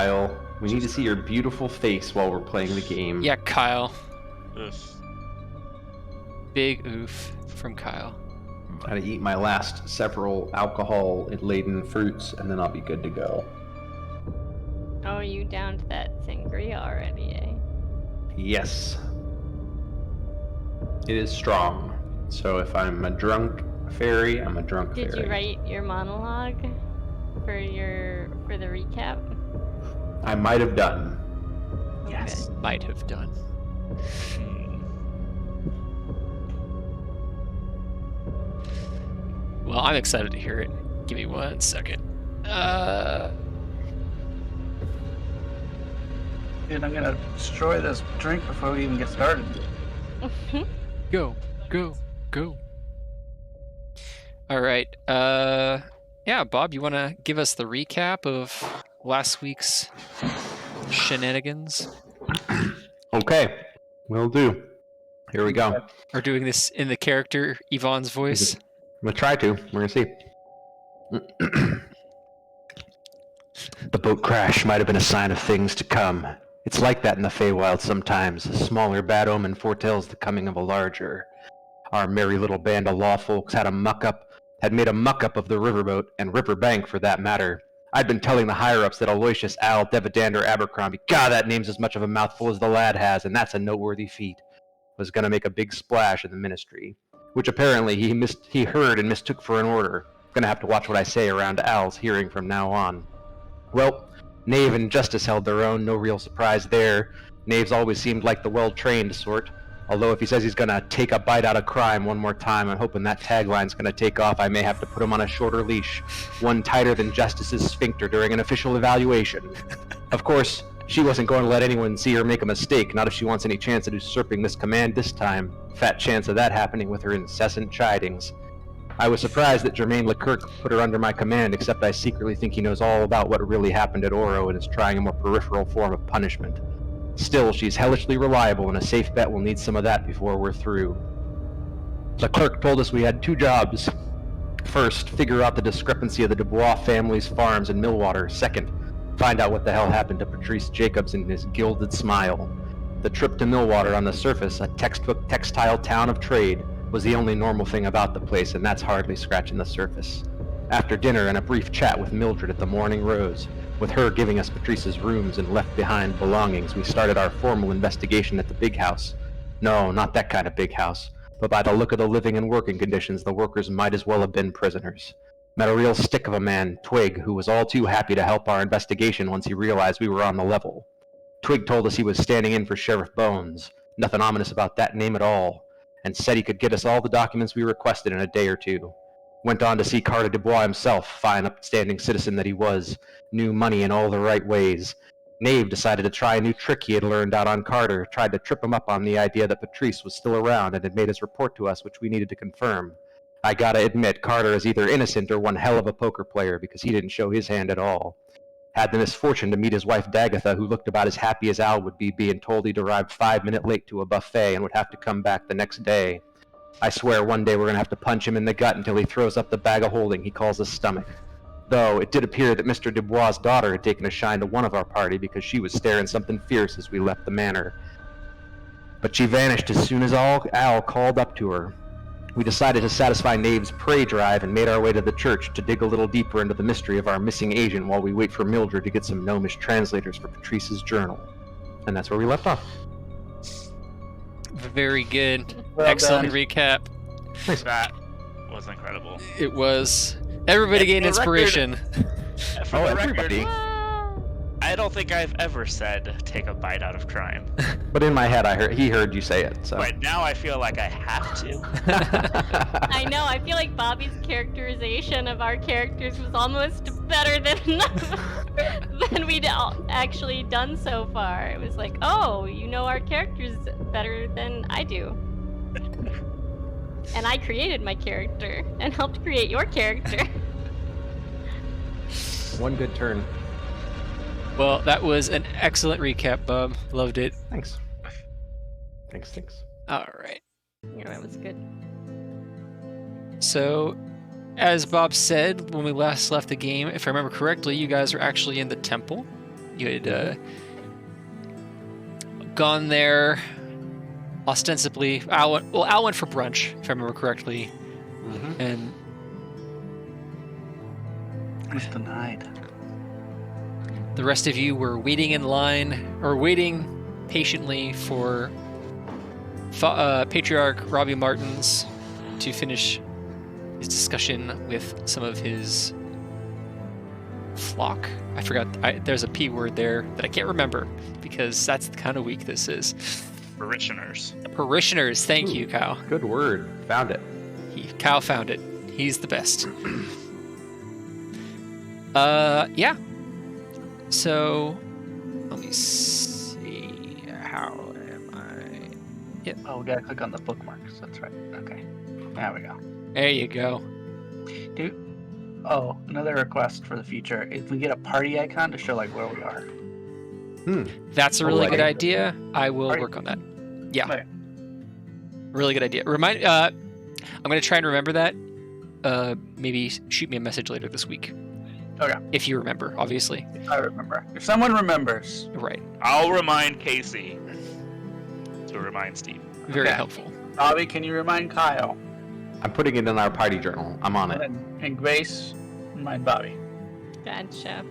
Kyle. We need to see your beautiful face while we're playing the game. Yeah, Kyle. Oof. Big oof from Kyle. Gotta eat my last several alcohol-laden fruits, and then I'll be good to go. Oh, are you down to that sangria already, eh? Yes. It is strong. So if I'm a drunk fairy, I'm a drunk fairy. Did you write your monologue for the recap? I might have done. Yes. Might have done. Well, I'm excited to hear it. Give me 1 second. Dude, I'm gonna destroy this drink before we even get started. Go. All right. Yeah, Bob, you want to give us the recap of last week's shenanigans? Okay, will do. Here we go. Or doing this in the character Yvonne's voice? I'm gonna try to. We're gonna see. The boat crash might have been a sign of things to come. It's like that in the Feywild sometimes. A smaller bad omen foretells the coming of a larger. Our merry little band of law folks had made a muck-up of the riverboat, and riverbank for that matter. I'd been telling the higher-ups that Aloysius Al Devidander Abercrombie, God, that name's as much of a mouthful as the lad has, and that's a noteworthy feat, was gonna make a big splash in the ministry, which apparently he heard and mistook for an order. Gonna have to watch what I say around Al's hearing from now on. Well, Knave and Justice held their own, no real surprise there. Knave's always seemed like the well-trained sort. Although if he says he's gonna take a bite out of crime one more time, I'm hoping that tagline's gonna take off. I may have to put him on a shorter leash, one tighter than Justice's sphincter during an official evaluation. Of course, she wasn't going to let anyone see her make a mistake, not if she wants any chance at usurping this command this time. Fat chance of that happening with her incessant chidings. I was surprised that Jermaine Leclerc put her under my command, except I secretly think he knows all about what really happened at Oro and is trying a more peripheral form of punishment. Still, she's hellishly reliable, and a safe bet will need some of that before we're through. Leclerc told us we had 2 jobs. First, figure out the discrepancy of the Dubois family's farms in Millwater. Second, find out what the hell happened to Patrice Jacobs and his gilded smile. The trip to Millwater on the surface, a textbook textile town of trade, was the only normal thing about the place, and that's hardly scratching the surface. After dinner and a brief chat with Mildred at the Morning Rose, with her giving us Patrice's rooms and left-behind belongings, we started our formal investigation at the big house. No, not that kind of big house, but by the look of the living and working conditions, the workers might as well have been prisoners. Met a real stick of a man, Twig, who was all too happy to help our investigation once he realized we were on the level. Twig told us he was standing in for Sheriff Bones, nothing ominous about that name at all, and said he could get us all the documents we requested in a day or 2. Went on to see Carter Dubois himself, fine upstanding citizen that he was, knew money in all the right ways. Knave decided to try a new trick he had learned out on Carter, tried to trip him up on the idea that Patrice was still around and had made his report to us, which we needed to confirm. I gotta admit, Carter is either innocent or one hell of a poker player, because he didn't show his hand at all. Had the misfortune to meet his wife Dagatha, who looked about as happy as Al would be, being told he'd arrived 5 minutes late to a buffet and would have to come back the next day. I swear one day we're going to have to punch him in the gut until he throws up the bag of holding he calls his stomach. Though, it did appear that Mr. Dubois' daughter had taken a shine to one of our party because she was staring something fierce as we left the manor. But she vanished as soon as Al called up to her. We decided to satisfy Knave's prey drive and made our way to the church to dig a little deeper into the mystery of our missing agent while we wait for Mildred to get some gnomish translators for Patrice's journal. And that's where we left off. Very good. Well Excellent done. recap. That was incredible. It was. Everybody gained inspiration. For Oh, the record, everybody. I don't think I've ever said take a bite out of crime. But in my head, he heard you say it, so. But now I feel like I have to. I know, I feel like Bobby's characterization of our characters was almost better than than we'd actually done so far. It was like, oh, you know our characters better than I do. And I created my character and helped create your character. One good turn. Well, that was an excellent recap, Bob. Loved it. Thanks. Thanks. All right. Yeah, that was good. So, as Bob said when we last left the game, if I remember correctly, you guys are actually in the temple. You had gone there ostensibly. Al went for brunch, if I remember correctly, and He's denied. the rest of you were waiting in line, or waiting patiently for Patriarch Robbie Martins to finish his discussion with some of his flock. I forgot. There's a P word there that I can't remember because that's the kind of week this is. Parishioners. Parishioners. Thank you, Kyle. Good word. Found it. Kyle found it. He's the best. Yeah. So, let me see. How am I? Yep. Oh, we gotta click on the bookmarks. That's right. Okay. There we go. There you go. Oh, another request for the future. If we get a party icon to show like where we are. That's a really Oh, good I- idea. I will Party. work on that. Yeah. Okay. Really good idea. I'm going to try and remember that. Maybe shoot me a message later this week. Okay. If you remember, obviously. I remember. If someone remembers. Right. I'll remind Casey to remind Steve. Very Okay. helpful. Bobby, can you remind Kyle? I'm putting it in our party journal. I'm on it. And Grace, remind Bobby. Gotcha.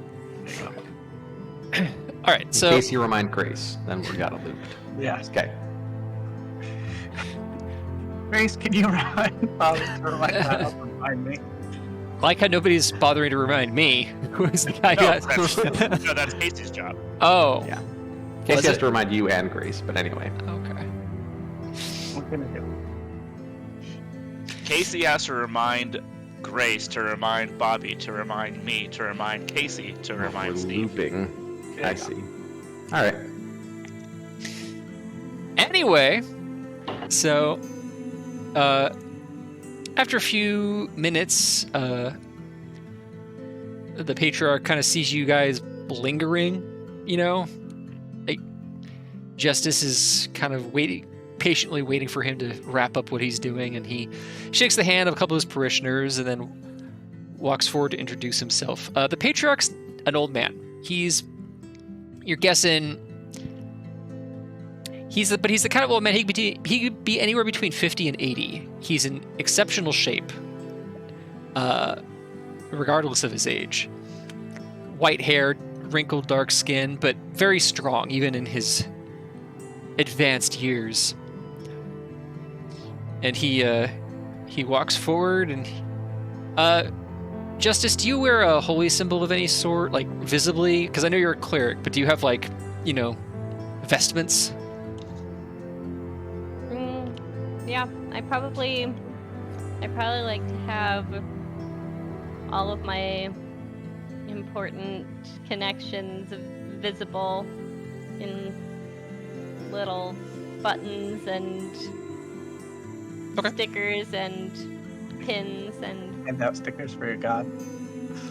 All right. In So, case you remind Grace, then we got it looped. Yes. Okay. Grace, can you remind Bobby to remind Kyle to remind me? like how nobody's bothering to remind me. Who's the guy No, who that's Casey's job. Oh. Yeah. Was Casey has it? to remind you and Grace, but anyway. Okay. What can I do? Casey has to remind Grace to remind Bobby to remind me to remind Casey to remind We're Steve. looping. Yeah. I see. All right. Anyway, so after a few minutes, the patriarch kind of sees you guys lingering, you know, like Justice is kind of patiently waiting for him to wrap up what he's doing, and he shakes the hand of a couple of his parishioners and then walks forward to introduce himself. The patriarch's an old man. You're guessing, but he's the kind of old man, he could be anywhere between 50 and 80. He's in exceptional shape, regardless of his age. White hair, wrinkled dark skin, but very strong, even in his advanced years. And he walks forward and Justice, do you wear a holy symbol of any sort, like visibly? Because I know you're a cleric, but do you have, like, you know, vestments? Yeah, I probably like to have all of my important connections visible in little buttons and Okay. stickers and pins and Hand out stickers for your god.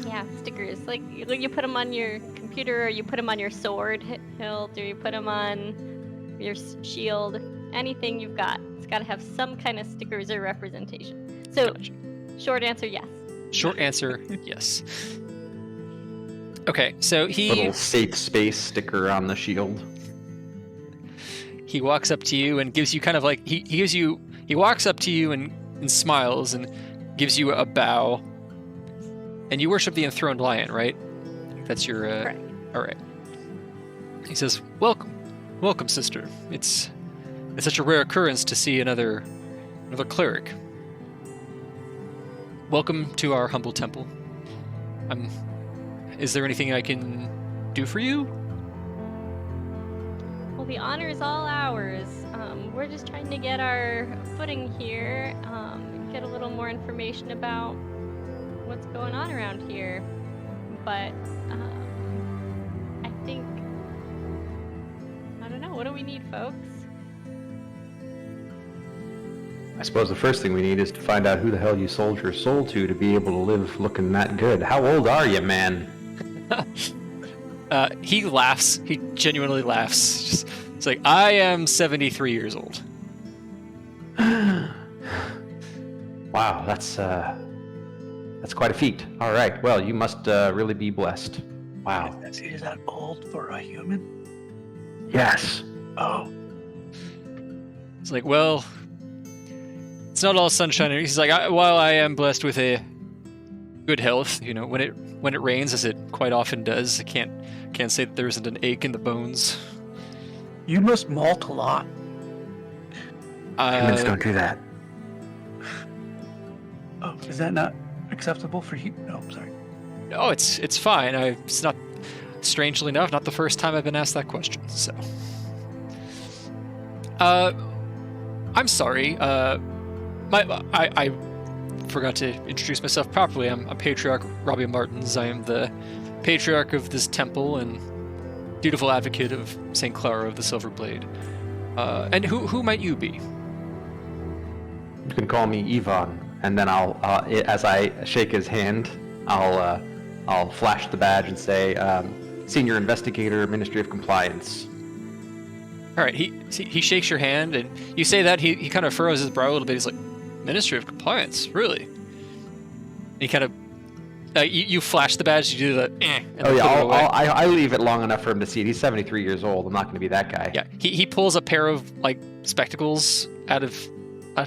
yeah, stickers. Like you put them on your computer, or you put them on your sword hilt, or you put them on your shield. Anything you've got, it's got to have some kind of stickers or representation. So, Gotcha. short answer, yes. Short answer, yes. Okay, so Little safe space sticker on the shield. he walks up to you and gives you kind of like he walks up to you and smiles and gives you a bow. And you worship the enthroned lion, right? That's your Correct. all right. He says, welcome, sister. It's such a rare occurrence to see another cleric. Welcome to our humble temple. Is there anything I can do for you? Well, the honor is all ours. We're just trying to get our footing here, get a little more information about what's going on around here. But I think, I don't know, what do we need, folks? I suppose the first thing we need is to find out who the hell you sold your soul to be able to live looking that good. How old are you, man? He laughs. He genuinely laughs. It's like, I am 73 years old. Wow, that's quite a feat. All right, well, you must really be blessed. Wow. Is that old for a human? Yes. Oh. It's like, well, it's not all sunshine. He's like, while I am blessed with a good health, when it rains, as it quite often does, I can't say that there isn't an ache in the bones. You must malt a lot. Humans don't do that. Oh, is that not acceptable for you? No, sorry. No, it's fine. It's not, strangely enough, not the first time I've been asked that question. So, I'm sorry. I forgot to introduce myself properly. I'm Patriarch Robbie Martins. I am the patriarch of this temple and dutiful advocate of St. Clara of the Silver Blade. And who might you be? You can call me Ivan, and then I'll, as I shake his hand, I'll flash the badge and say, Senior Investigator, Ministry of Compliance. All right, he shakes your hand, and you say that, he kind of furrows his brow a little bit. He's like, Ministry of Compliance, really? And he kind of, you flash the badge, you do the, and Oh yeah, put it away. I leave it long enough for him to see it. He's 73 years old. I'm not going to be that guy. Yeah, he pulls a pair of spectacles out of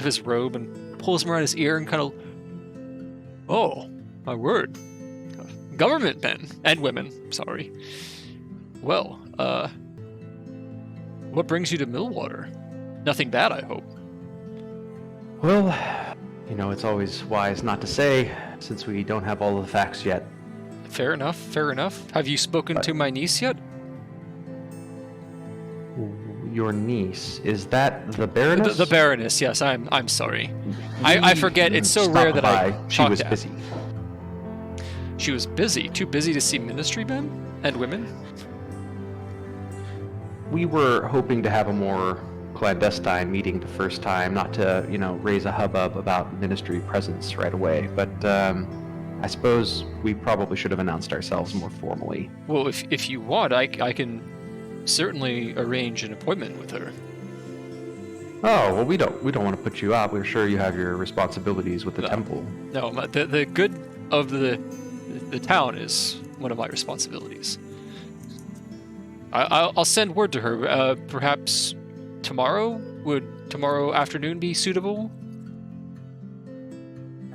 his robe and pulls them around his ear and kind of, oh, my word, government men and women. Sorry. Well, what brings you to MILLWATER? Nothing bad, I hope. Well, it's always wise not to say, since we don't have all the facts yet. Fair enough. Fair enough. Have you spoken to my niece yet? Your niece, is that the Baroness? The Baroness, yes. I'm sorry. I forget. It's so Stop rare that by. I She talk was to- busy. She was busy. Too busy to see ministry men and women? We were hoping to have a more clandestine meeting the first time, not to, raise a hubbub about ministry presence right away, but I suppose we probably should have announced ourselves more formally. Well, if you want, I can certainly arrange an appointment with her. Oh, well, we don't want to put you up. We're sure you have your responsibilities with the No. temple. No, the good of the town is one of my responsibilities. I'll send word to her. Perhaps tomorrow? Would tomorrow afternoon be suitable?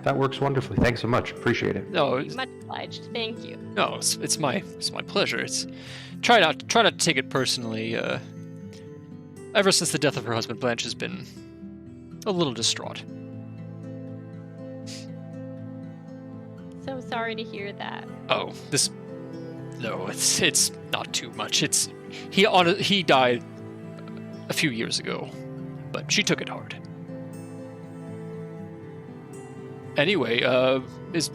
That works wonderfully. Thanks so much. Appreciate it. No, Much obliged. Thank you. no, it's my pleasure. Try not to take it personally. Ever since the death of her husband, Blanche has been a little distraught. So sorry to hear that. Oh, no, it's not too much. He died a few years ago, but she took it hard. Anyway, is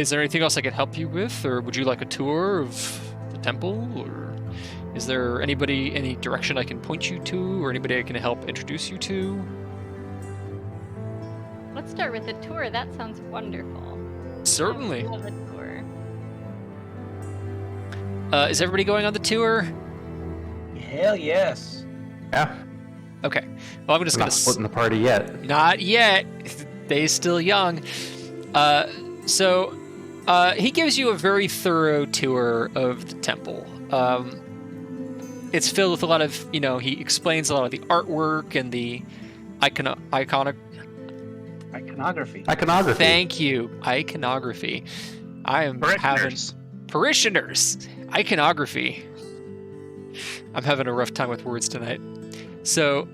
there anything else I can help you with, or would you like a tour of the temple, or is there any direction I can point you to, or anybody I can help introduce you to? Let's start with a tour. That sounds wonderful. Certainly. I love a tour. Is everybody going on the tour? Hell yes. Yeah. Okay. Well, I'm just We're gonna not splitting the party yet. Not yet. They's still young. So he gives you a very thorough tour of the temple. It's filled with a lot of, he explains a lot of the artwork and the Iconography. Iconography. Thank you. Iconography. I am having parishioners. Iconography. I'm having a rough time with words tonight. So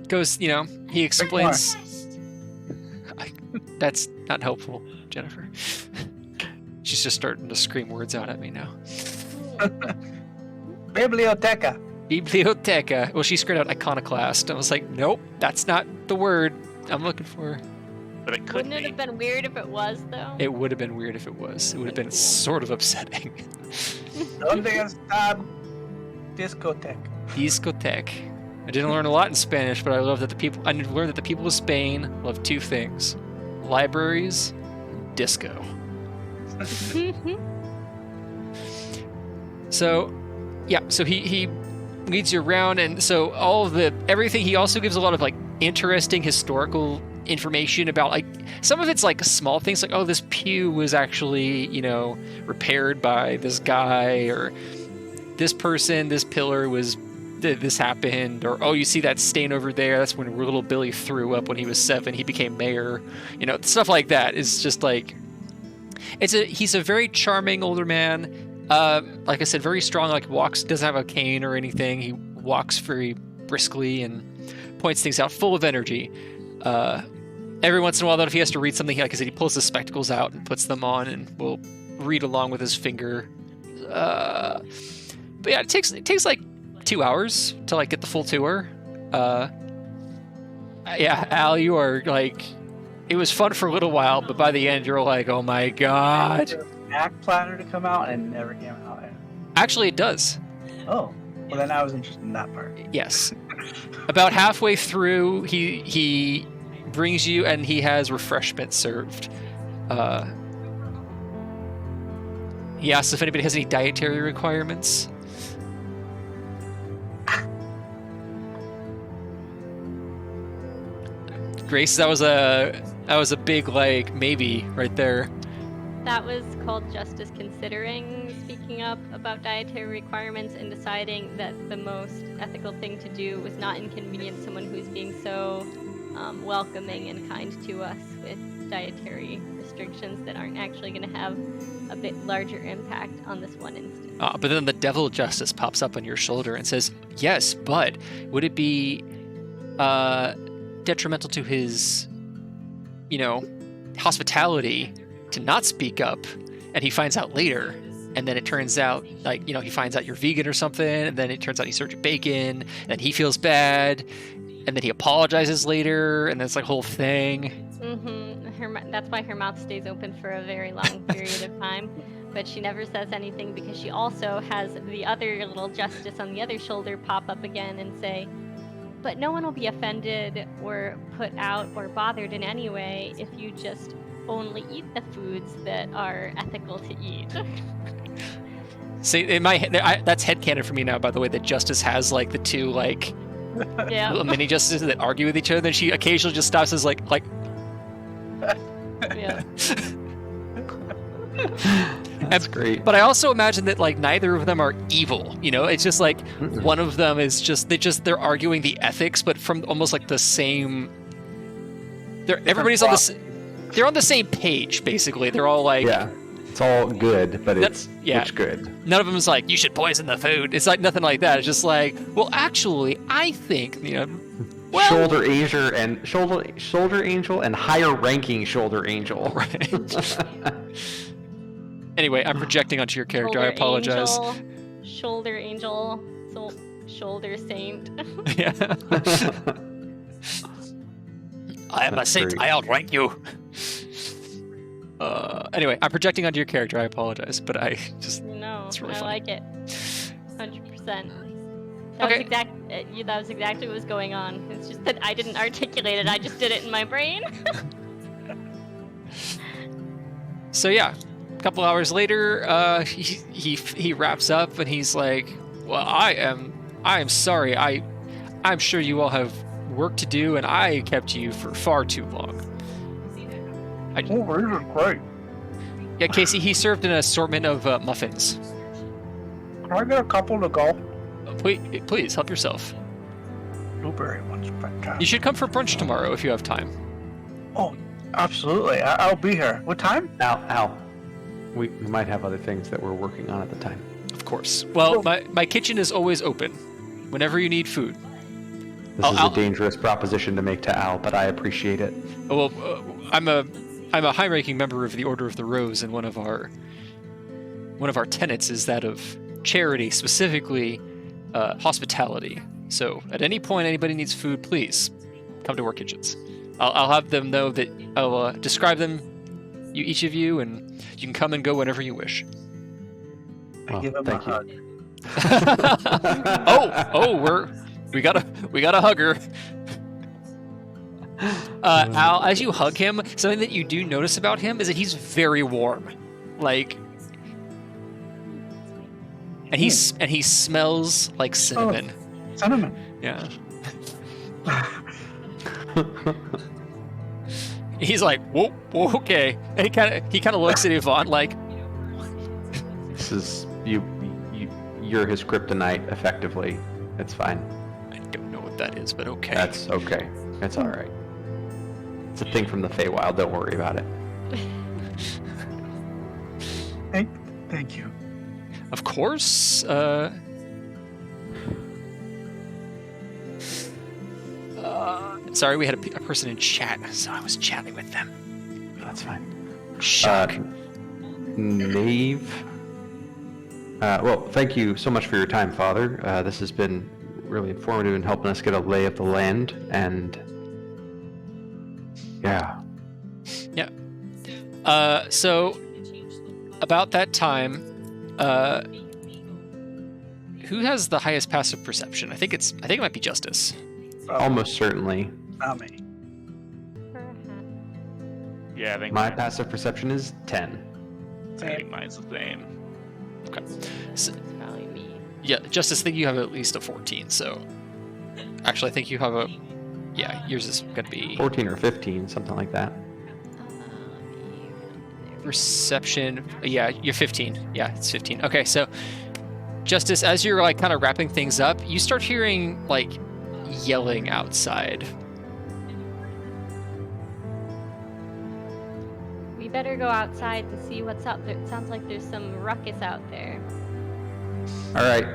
goes, he explains. That's not helpful, Jennifer. She's just starting to scream words out at me now. Biblioteca. Biblioteca. Well, she screamed out iconoclast. I was like, nope, that's not the word I'm looking for. But it could Wouldn't it be. have been weird if it was, though? It would have been weird if it was. It would have been sort of upsetting. Donde está discoteca? Discotheque. I didn't learn a lot in Spanish, but I learned that the people of Spain love two things: libraries, and disco. So, yeah. So he leads you around, and so everything. He also gives a lot of interesting historical information about, like, some of it's like small things, like, oh, this pew was actually, repaired by this guy, or this person, this pillar was, this happened, or, oh, you see that stain over there, that's when little Billy threw up when he was 7, he became mayor, stuff like that is just like, he's a very charming older man, like I said, very strong, like doesn't have a cane or anything, he walks very briskly and points things out, full of energy. Every once in a while, though, if he has to read something, like I said, he pulls his spectacles out and puts them on and will read along with his finger. But yeah, it takes like 2 hours to like get the full tour. Yeah, Al, you are like, it was fun for a little while, but by the end, you're like, oh my god. Back platter to come out and never came out. Actually, it does. Oh, well then I was interested in that part. Yes. About halfway through, he brings you, and he has refreshment served. He asks if anybody has any dietary requirements. Grace, that was a big like maybe right there. That was called Justice considering speaking up about dietary requirements and deciding that the most ethical thing to do was not inconvenience someone who's being so welcoming and kind to us with dietary restrictions that aren't actually going to have a bit larger impact on this one instance. But then the devil Justice pops up on your shoulder and says, yes, but would it be detrimental to his, hospitality to not speak up? And he finds out later, and then it turns out, like, he finds out you're vegan or something, and then it turns out he served you bacon, and he feels bad, and then he apologizes later, and that's like whole thing. That's why her mouth stays open for a very long period of time, but she never says anything because she also has the other little Justice on the other shoulder pop up again and say, but no one will be offended or put out or bothered in any way if you just only eat the foods that are ethical to eat. See, in my head, that's headcanon for me now, by the way, that Justice has like the two like little mini Justices that argue with each other. Then she occasionally just stops as like yeah. That's great. But I also imagine that like neither of them are evil. It's just like one of them is they're arguing the ethics, but from almost like the same. Everybody's on they're on the same page basically. They're all like, yeah, it's all good, but it's which good. None of them is like, you should poison the food. It's like nothing like that. It's just like, well, actually, I think well, shoulder angel and higher ranking shoulder angel. Right. Anyway, I'm projecting onto your character. I apologize. Shoulder angel, shoulder saint. Yeah. I am a saint. Great. I outrank you. Anyway, I'm projecting onto your character. I apologize, but I just No, it's really I funny. like it. 100%. Okay. That was exactly what was going on. It's just that I didn't articulate it. I just did it in my brain. So yeah, a couple hours later, he wraps up and he's like, "Well, I am sorry. I'm sure you all have work to do, and I kept you for far too long." Oh, these are great. Yeah, Casey, he served an assortment of muffins. Can I get a couple to go? Please help yourself. Blueberry one's fantastic. You should come for brunch tomorrow if you have time. Oh, absolutely. I'll be here. What time? Al, we might have other things that we're working on at the time. Of course. Well, my kitchen is always open whenever you need food. This is a dangerous proposition to make to Al, but I appreciate it. Well, I'm a high-ranking member of the Order of the Rose, and one of our tenets is that of charity, specifically hospitality. So, at any point anybody needs food, please come to our kitchens. I'll have them know that I'll describe them, each of you, and you can come and go whenever you wish. I give him a hug. We got a hugger. Al, as you hug him, something that you do notice about him is that he's very warm, like, and he smells like cinnamon. Oh, cinnamon. Yeah. He's like, whoa, okay. And he kind of looks at Yvonne like, This is you're his kryptonite, effectively. It's fine. I don't know what that is, but okay. That's okay. It's all right. It's a thing from the Feywild. Don't worry about it. Thank you. Of course. Sorry, we had a person in chat, so I was chatting with them. That's fine. Shock. Knave. Well, thank you so much for your time, Father. This has been really informative in helping us get a lay of the land, and yeah. So about that time, who has the highest passive perception? I think it might be Justice. Almost certainly. Not me. Yeah, I think My passive perception is 10. I think mine's the same. Okay. So, It's probably me. yeah, Justice, I think you have at least a 14. So actually, I think you have yours is gonna be 14 or 15, something like that. perception. Yeah, you're 15. Yeah, it's 15. Okay, so Justice, as you're like kind of wrapping things up, you start hearing like yelling outside. We better go outside to see what's out there. It sounds like there's some ruckus out there. All right,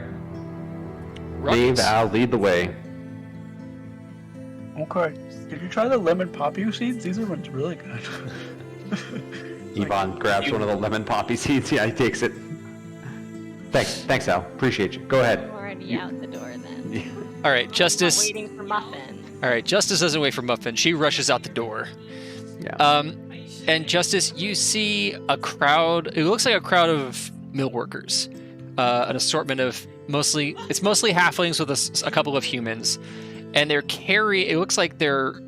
Knave, Ruckus. I'll lead the way. Okay. Did you try the lemon poppy seeds? These are really good. Yvonne grabs one of the lemon poppy seeds. Yeah, he takes it. Thanks, Al. Appreciate you. Go ahead. I'm already out the door then. All right, I'm Justice. waiting for Muffin. All right, Justice doesn't wait for Muffin. She rushes out the door. Yeah. And Justice, you see a crowd. It looks like a crowd of mill workers, an assortment of mostly halflings with a couple of humans, and they're carrying. It looks like there's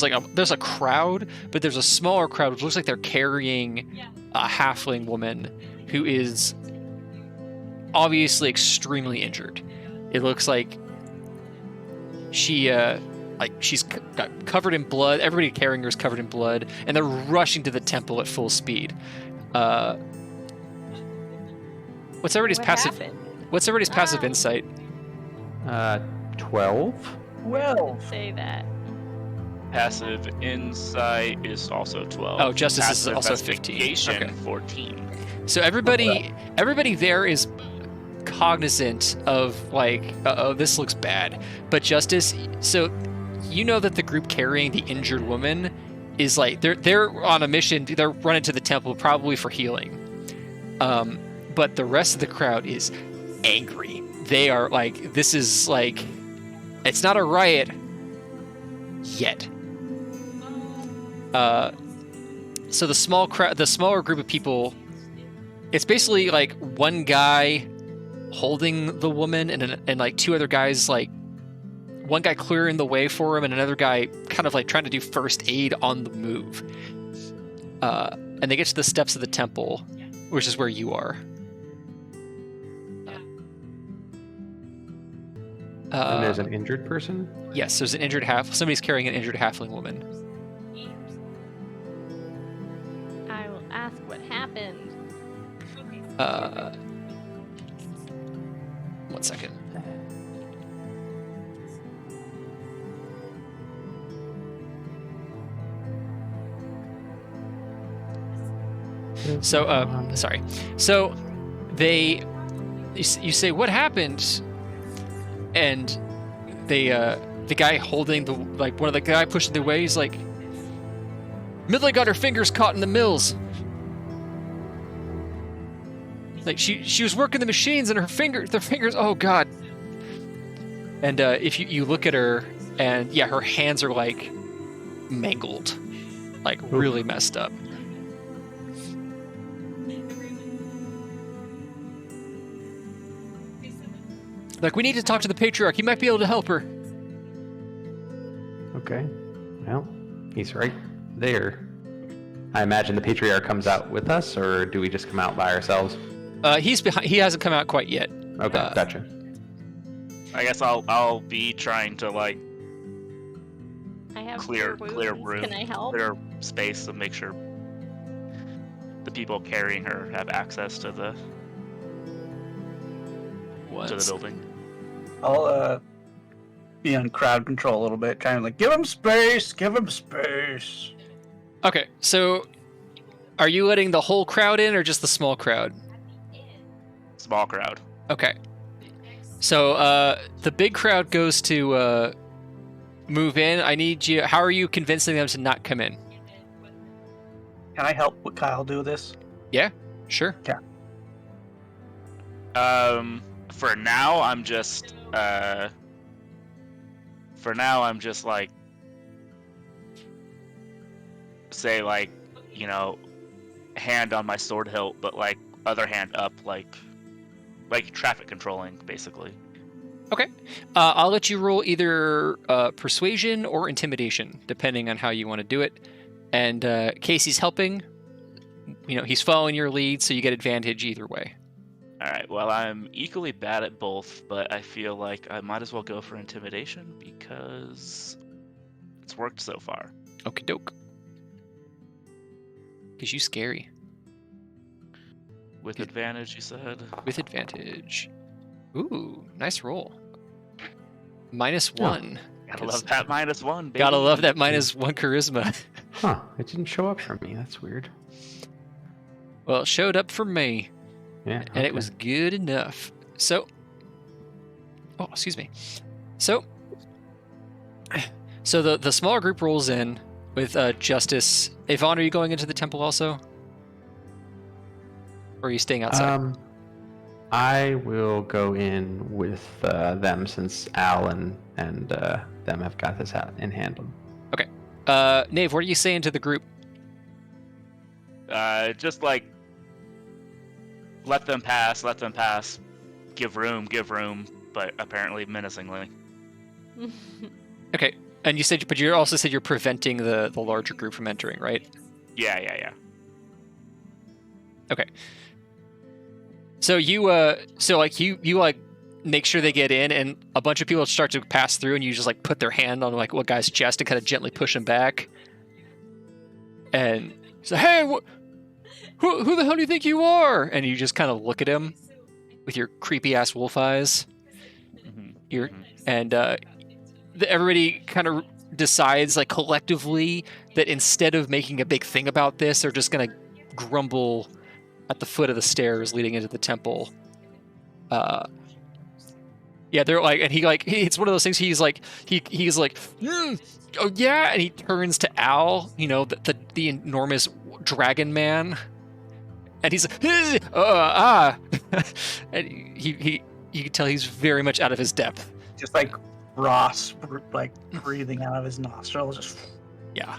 a crowd, but there's a smaller crowd which looks like they're carrying a halfling woman who is obviously extremely injured. It looks like she's got covered in blood. Everybody carrying her is covered in blood, and they're rushing to the temple at full speed. What's everybody's What passive? happened? What's everybody's passive insight? 12. Well, Say that. Passive insight is also 12. Oh, Justice is Passive also 15. investigation, Okay. 14. So everybody there is cognizant of like, uh-oh, this looks bad. But Justice, so you know that the group carrying the injured woman is like they're on a mission. They're running to the temple probably for healing. But the rest of the crowd is angry. They are like, this is like, it's not a riot yet. So the smaller group of people, it's basically like one guy holding the woman and like two other guys, like one guy clearing the way for him and another guy kind of like trying to do first aid on the move. And they get to the steps of the temple, which is where you are. And there's an injured person? Yes, there's an injured somebody's carrying an injured halfling woman. I will ask what happened. 1 second. So, sorry. So, you say, what happened? And the guy holding one of the guy pushing the way, he's like, Millie got her fingers caught in the mills. Like she was working the machines and their fingers, oh god. And if you look at her, and yeah, her hands are like mangled, like really messed up. Like, we need to talk to the patriarch. He might be able to help her. Okay. Well, he's right there. I imagine the patriarch comes out with us, or do we just come out by ourselves? He's behind. He hasn't come out quite yet. Okay, gotcha. I guess I'll be trying to like I have clear wounds. room. Can I help? clear space to make sure the people carrying her have access to the building. I'll be on crowd control a little bit, kind of like, give him space, give him space. Okay, so are you letting the whole crowd in or just the small crowd? Small crowd. Okay. So the big crowd goes to move in. I need you. How are you convincing them to not come in? Can I help with Kyle do this? Yeah, sure. For now, I'm just like, say, like, you know, hand on my sword hilt, but like other hand up, like traffic controlling, basically. Okay. I'll let you roll either persuasion or intimidation, depending on how you want to do it. And Casey's helping. You know, he's following your lead, so you get advantage either way. All right. Well, I'm equally bad at both, but I feel like I might as well go for intimidation because it's worked so far. Okie doke. Because you scary. With advantage, you said? With advantage. Ooh, nice roll. -1. Gotta love that -1, baby. Gotta love that -1 charisma. Huh, it didn't show up for me. That's weird. Well, it showed up for me. Yeah. And it was good enough. So, oh, excuse me. So the smaller group rolls in with Justice. Yvonne, are you going into the temple also? Or are you staying outside? I will go in with them since Al and them have got this out in hand. Okay. Nave, what are you saying to the group? Just like, let them pass, give room, but apparently menacingly. Okay, and but you also said you're preventing the larger group from entering, right? Yeah. Okay. So you make sure they get in, and a bunch of people start to pass through, and you just like put their hand on like one guy's chest and kind of gently push him back, and say, "Hey, who the hell do you think you are?" And you just kind of look at him with your creepy ass wolf eyes. And everybody kind of decides like collectively that instead of making a big thing about this, they're just gonna grumble at the foot of the stairs leading into the temple. Yeah, they're like, and it's one of those things. He's like, oh yeah, and he turns to Al, you know, the enormous dragon man, and he's like, and you can tell he's very much out of his depth. Just like Ross, like breathing out of his nostrils. Just yeah.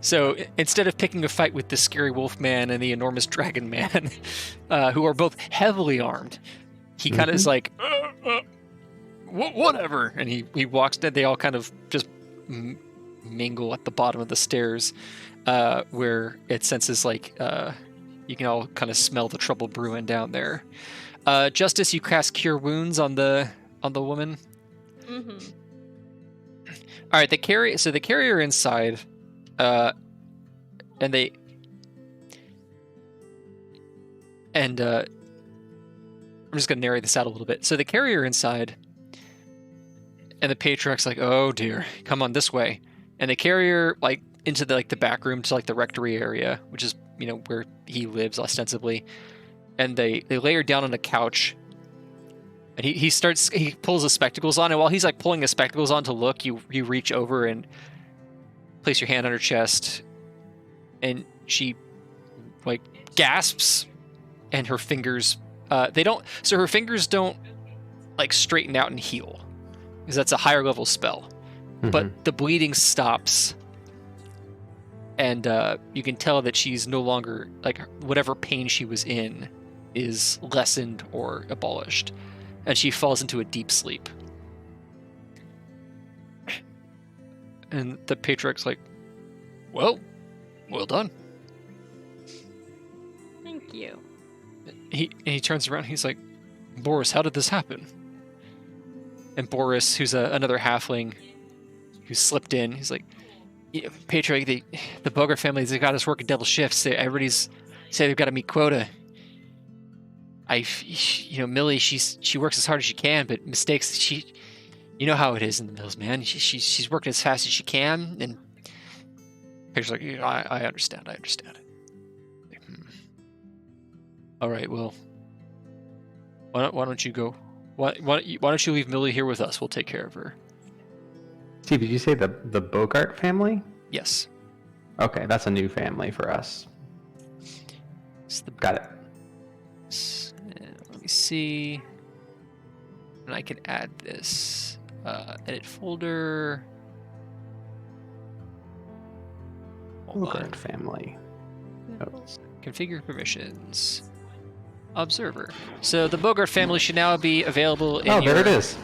So instead of picking a fight with the scary wolf man and the enormous dragon man, who are both heavily armed, he kind of is like, whatever, and he walks down. They all kind of just mingle at the bottom of the stairs, where it senses like you can all kind of smell the trouble brewing down there. Justice, you cast Cure Wounds on the woman. Mm-hmm. All right, the carrier inside, and I'm just gonna narrate this out a little bit. So the carrier inside, and the Patriarch's like, "Oh dear, come on this way," and the carrier like into the back room to like the rectory area, which is, you know, where he lives ostensibly, and they lay her down on a couch. And he pulls his spectacles on, and while he's like pulling his spectacles on to look, you reach over and place your hand on her chest, and she like gasps, and her fingers her fingers don't like straighten out and heal, because that's a higher level spell. Mm-hmm. But the bleeding stops, and you can tell that she's no longer, like, whatever pain she was in is lessened or abolished. And she falls into a deep sleep. And the Patriarch's like, well done. Thank you. He turns around, he's like, Boris, how did this happen? And Boris, who's another halfling who slipped in, he's like, Patriarch, the Bogart family, they got us working double shifts. Everybody's say they've got to meet quota. Millie, she works as hard as she can, but mistakes, you know how it is in the mills, man. She's working as fast as she can, and Patriarch's like, I understand. Like, All right, well, why don't you go? Why don't you leave Millie here with us? We'll take care of her. Steve, did you say the Bogart family? Yes. Okay, that's a new family for us. Got it. Let me see. And I can add this. Edit folder. Bogart family. Configure permissions. Observer. So the Bogart family should now be available in there it is.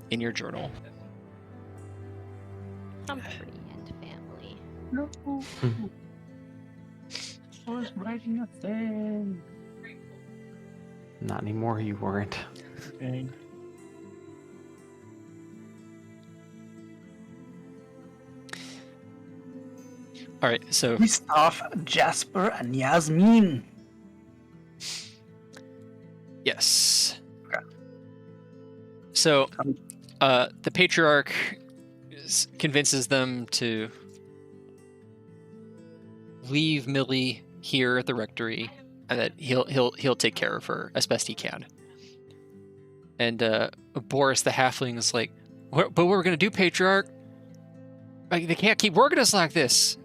In your journal. Humphrey and family. No. I was writing a thing. Not anymore, you weren't. Okay. All right, so Christoph, Jasper, and Yasmin. yes. Okay. So the Patriarch convinces them to leave Millie here at the rectory, and that he'll take care of her as best he can. And Boris the halfling is like, but what we're gonna do, Patriarch? Like, they can't keep working us like this.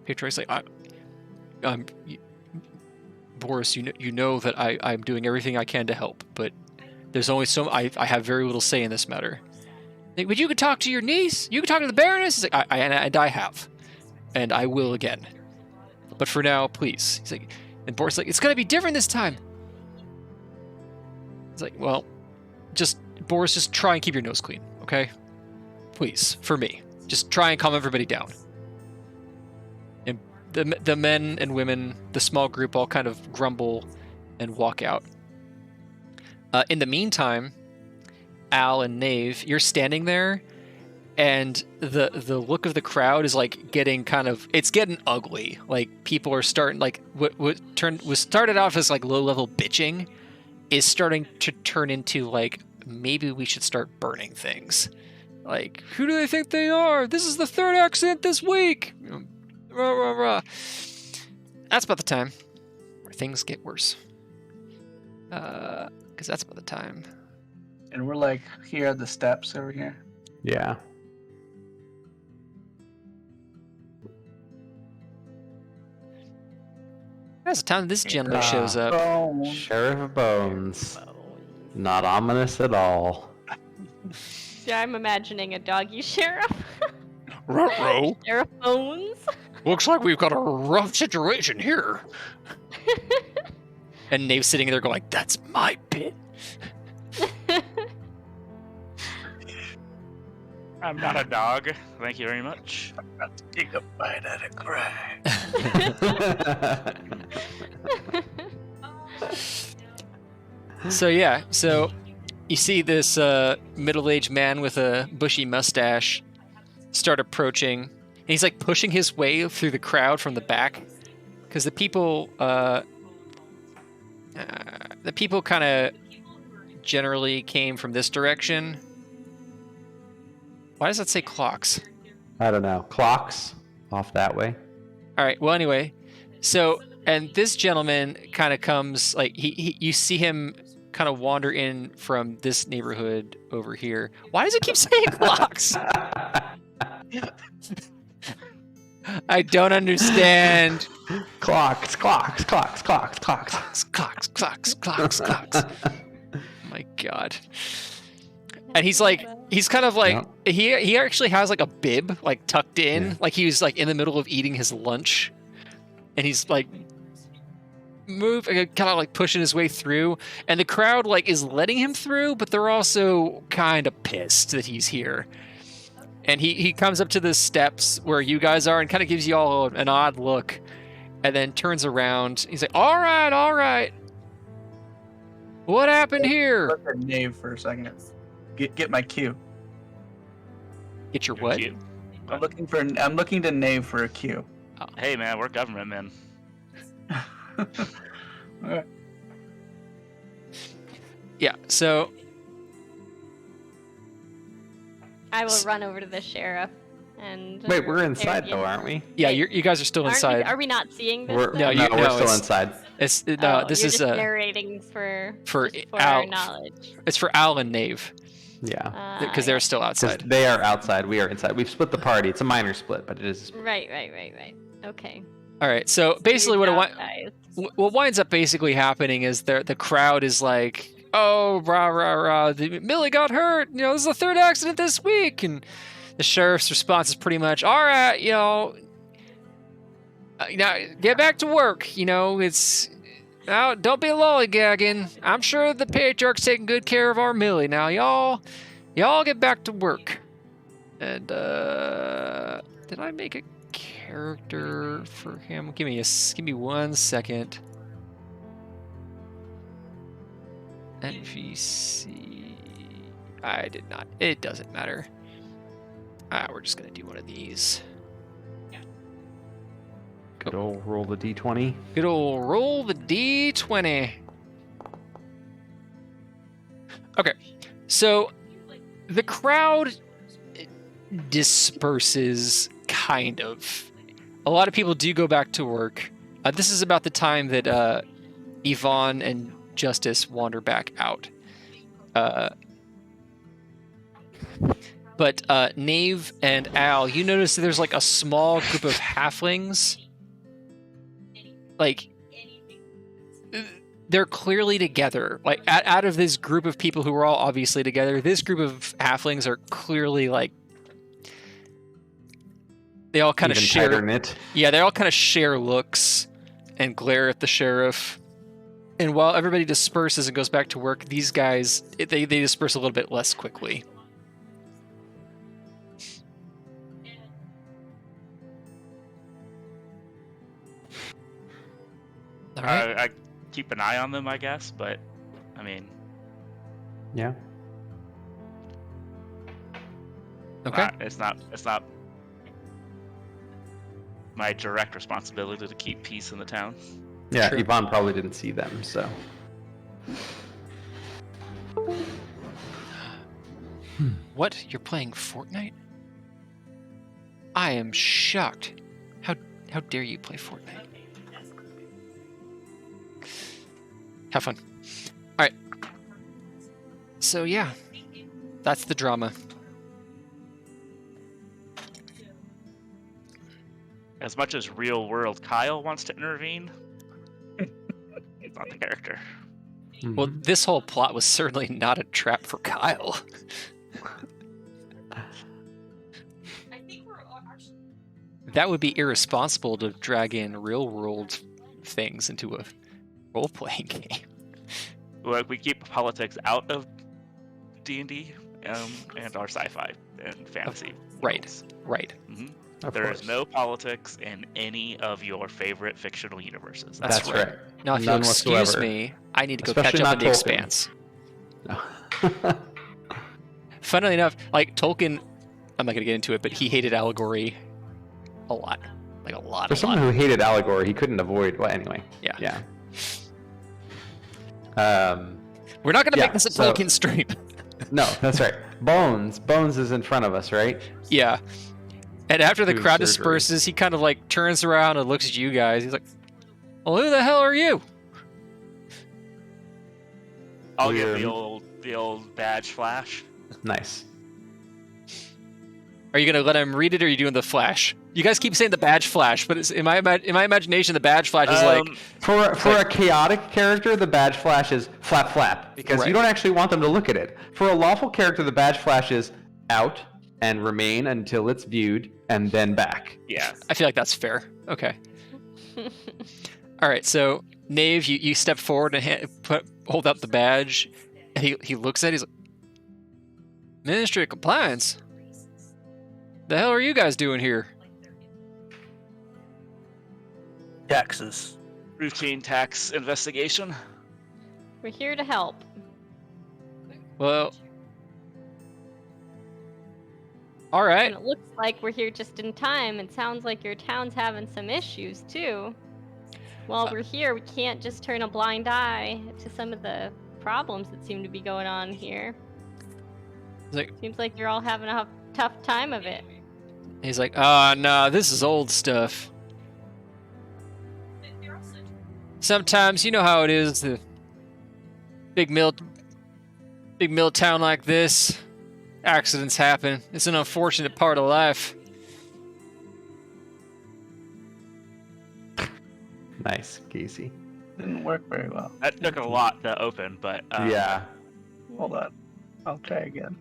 Patriarch's like, Boris, you know that I'm doing everything I can to help, but there's only I have very little say in this matter. Like, but you could talk to your niece. You could talk to the Baroness. He's like, I have, and I will again. But for now, please. He's like, and Boris is like, it's gonna be different this time. It's like, well, Boris, just try and keep your nose clean, okay? Please, for me, just try and calm everybody down. And the men and women, the small group, all kind of grumble and walk out. In the meantime, Al and Nave, you're standing there, and the look of the crowd is like getting it's getting ugly. Like, people are starting, like, what started off as like low level bitching is starting to turn into like, maybe we should start burning things. Like, who do they think they are? This is the third accident this week. Rah, rah, rah. That's about the time where things get worse. Because that's about the time. And we're like here at the steps over here. Yeah. That's the time this gentleman shows up. Oh. Sheriff Bones. Not ominous at all. Yeah, I'm imagining a doggy sheriff. Ruh-roh. Sheriff Bones. Looks like we've got a rough situation here. And Nave's sitting there going, that's my bit. I'm not a dog. Thank you very much. Take a bite out of crack. So you see this middle-aged man with a bushy mustache start approaching, and he's like pushing his way through the crowd from the back, because the people kind of generally came from this direction. Why does that say clocks? I don't know. Clocks off that way. All right. Well, anyway, so, and this gentleman kind of comes, like, you see him kind of wander in from this neighborhood over here. Why does it keep saying clocks? I don't understand. Clocks. My God. And he's kind of like, he actually has like a bib like tucked in, like he was like in the middle of eating his lunch, and he's like kind of like pushing his way through, and the crowd like is letting him through, but they're also kind of pissed that he's here. And he comes up to the steps where you guys are and kind of gives you all an odd look, and then turns around. He's like, all right. What happened here? Look at Nave for a second. Get my cue. Get your what? I'm looking to Knave for a cue. Hey man, we're government men. Alright. Yeah. So I will run over to the sheriff and. Wait, we're inside Yeah. though, aren't we? yeah, Wait, you guys are still inside. Are we not seeing this? We're, though? No, no, we're still it's- inside. It's Oh, this you're is just narrating for Al. our knowledge. it's for Al and Knave Yeah. because they're still 'Cause outside. they are outside, we are inside. We've split the party. It's a minor split, but it is. Right. Okay. All right. So basically, Good what job, guys. what winds up basically happening is the crowd is like, oh, rah rah rah, Millie got hurt. You know, this is the third accident this week, and the sheriff's response is pretty much, all right, you know, now get back to work. You know, it's now don't be lollygagging. I'm sure the patriarch's taking good care of our Millie. Now, y'all get back to work. And did I make a character for him? Give me 1 second. NPC. I did not. It doesn't matter. We're just gonna do one of these. Good old roll the d20. Good old roll the d20. Okay, so the crowd disperses, kind of. A lot of people do go back to work. This is about the time that Yvonne and Justice wander back out. But Knave and Al, you notice that there's like a small group of halflings. Like, they're clearly together. Like, out of this group of people who are all obviously together, this group of halflings are clearly like, they all kind of Even share. tighter knit. Yeah, they all kind of share looks and glare at the sheriff. And while everybody disperses and goes back to work, these guys, they disperse a little bit less quickly. All right. I keep an eye on them, I guess, but I mean, Yeah. Okay. it's not my direct responsibility to keep peace in the town. Yeah, Sure. Yvonne probably didn't see them, so. What? You're playing Fortnite? I am shocked. How dare you play Fortnite? Have fun. All right. So yeah, that's the drama. As much as real world Kyle wants to intervene, he's not the character. Well, this whole plot was certainly not a trap for Kyle. That would be irresponsible to drag in real world things into a role playing game. Like, we keep politics out of D&D and our sci-fi and fantasy. Right. worlds. Right. Mhm. Of There course. is no politics in any of your favorite fictional universes. That's That's right. right. Now, if None you'll excuse whatsoever. me, I need to go Especially catch up not on The Tolkien. Expanse. Funnily enough, like Tolkien, I'm not going to get into it, but he hated allegory a lot. Like a lot. For A someone lot. who hated allegory, he couldn't avoid. Well, anyway. Yeah. Yeah. We're not going to Yeah, make this a so- Tolkien stream. No, that's right. Bones is in front of us, right? Yeah. And after the Doing crowd surgery. disperses, he kind of like turns around and looks at you guys. He's like, well, who the hell are you? I'll get We're- the old badge flash. Nice. Are you going to let him read it, or are you doing the flash? You guys keep saying the badge flash, but it's, in my imagination, the badge flash is like, For a chaotic character, the badge flash is flap flap because Right. you don't actually want them to look at it. For a lawful character, the badge flash is out and remain until it's viewed and then back. Yeah. I feel like that's fair. Okay. All right, so Knave, you step forward and hold up the badge. And he looks at it, he's like, Ministry of Compliance? The hell are you guys doing here? Taxes. Routine tax investigation. We're here to help. Well, All And right. it looks like we're here just in time. It sounds like your town's having some issues too. While we're here, we can't just turn a blind eye to some of the problems that seem to be going on here. He's like, Seems like you're all having a tough time of it. no, this is old stuff. Sometimes, you know how it is, the big mill town like this, accidents happen. It's an unfortunate part of life. Nice, Casey. Didn't work very well. That took a lot to open, but Yeah. Hold on. I'll try again.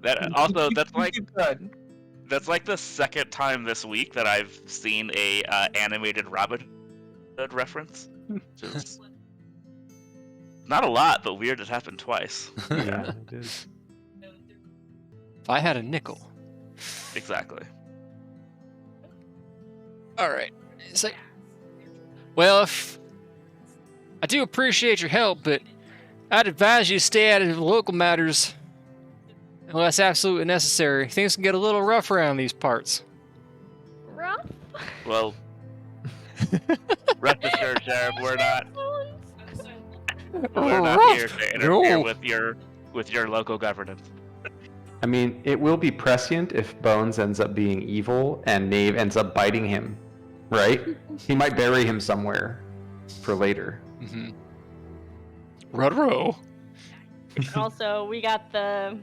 That also that's like Good. that's like the second time this week that I've seen a animated Robin Hood reference. Which is not a lot, but weird. It happened twice. Yeah, it is. If I had a nickel. Exactly. All right. It's like, well, if I do appreciate your help, but I'd advise you to stay out of local matters unless absolutely necessary. Things can get a little rough around these parts. Rough? Well, rest assured, Sheriff, we're not here to interfere with your local governance. I mean, it will be prescient if Bones ends up being evil and Knave ends up biting him, right? He might bury him somewhere for later. Mm-hmm. Ruh-roh. Also, we got the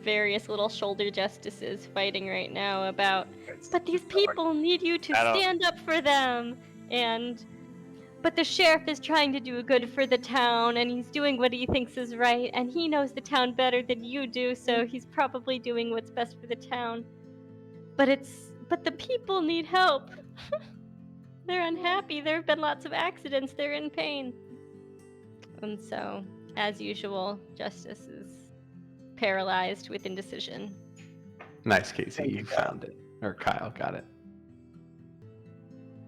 various little shoulder justices fighting right now about, but these people need you to stand up for them, but the sheriff is trying to do good for the town, and he's doing what he thinks is right, and he knows the town better than you do, so he's probably doing what's best for the town. But the people need help. They're unhappy. There have been lots of accidents. They're in pain. And so, as usual, Justice is paralyzed with indecision. Nice, Casey. Thank You you, found it. Or Kyle got it.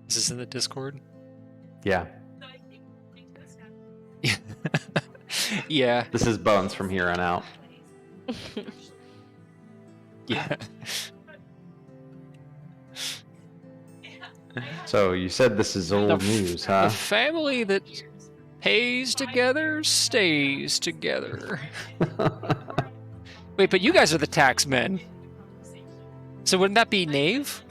Is this in the Discord? Yeah. Yeah. This is Bones from here on out. Yeah. So you said this is old news, The huh? family that pays together stays together. Wait, but you guys are the tax men. So wouldn't that be Knave?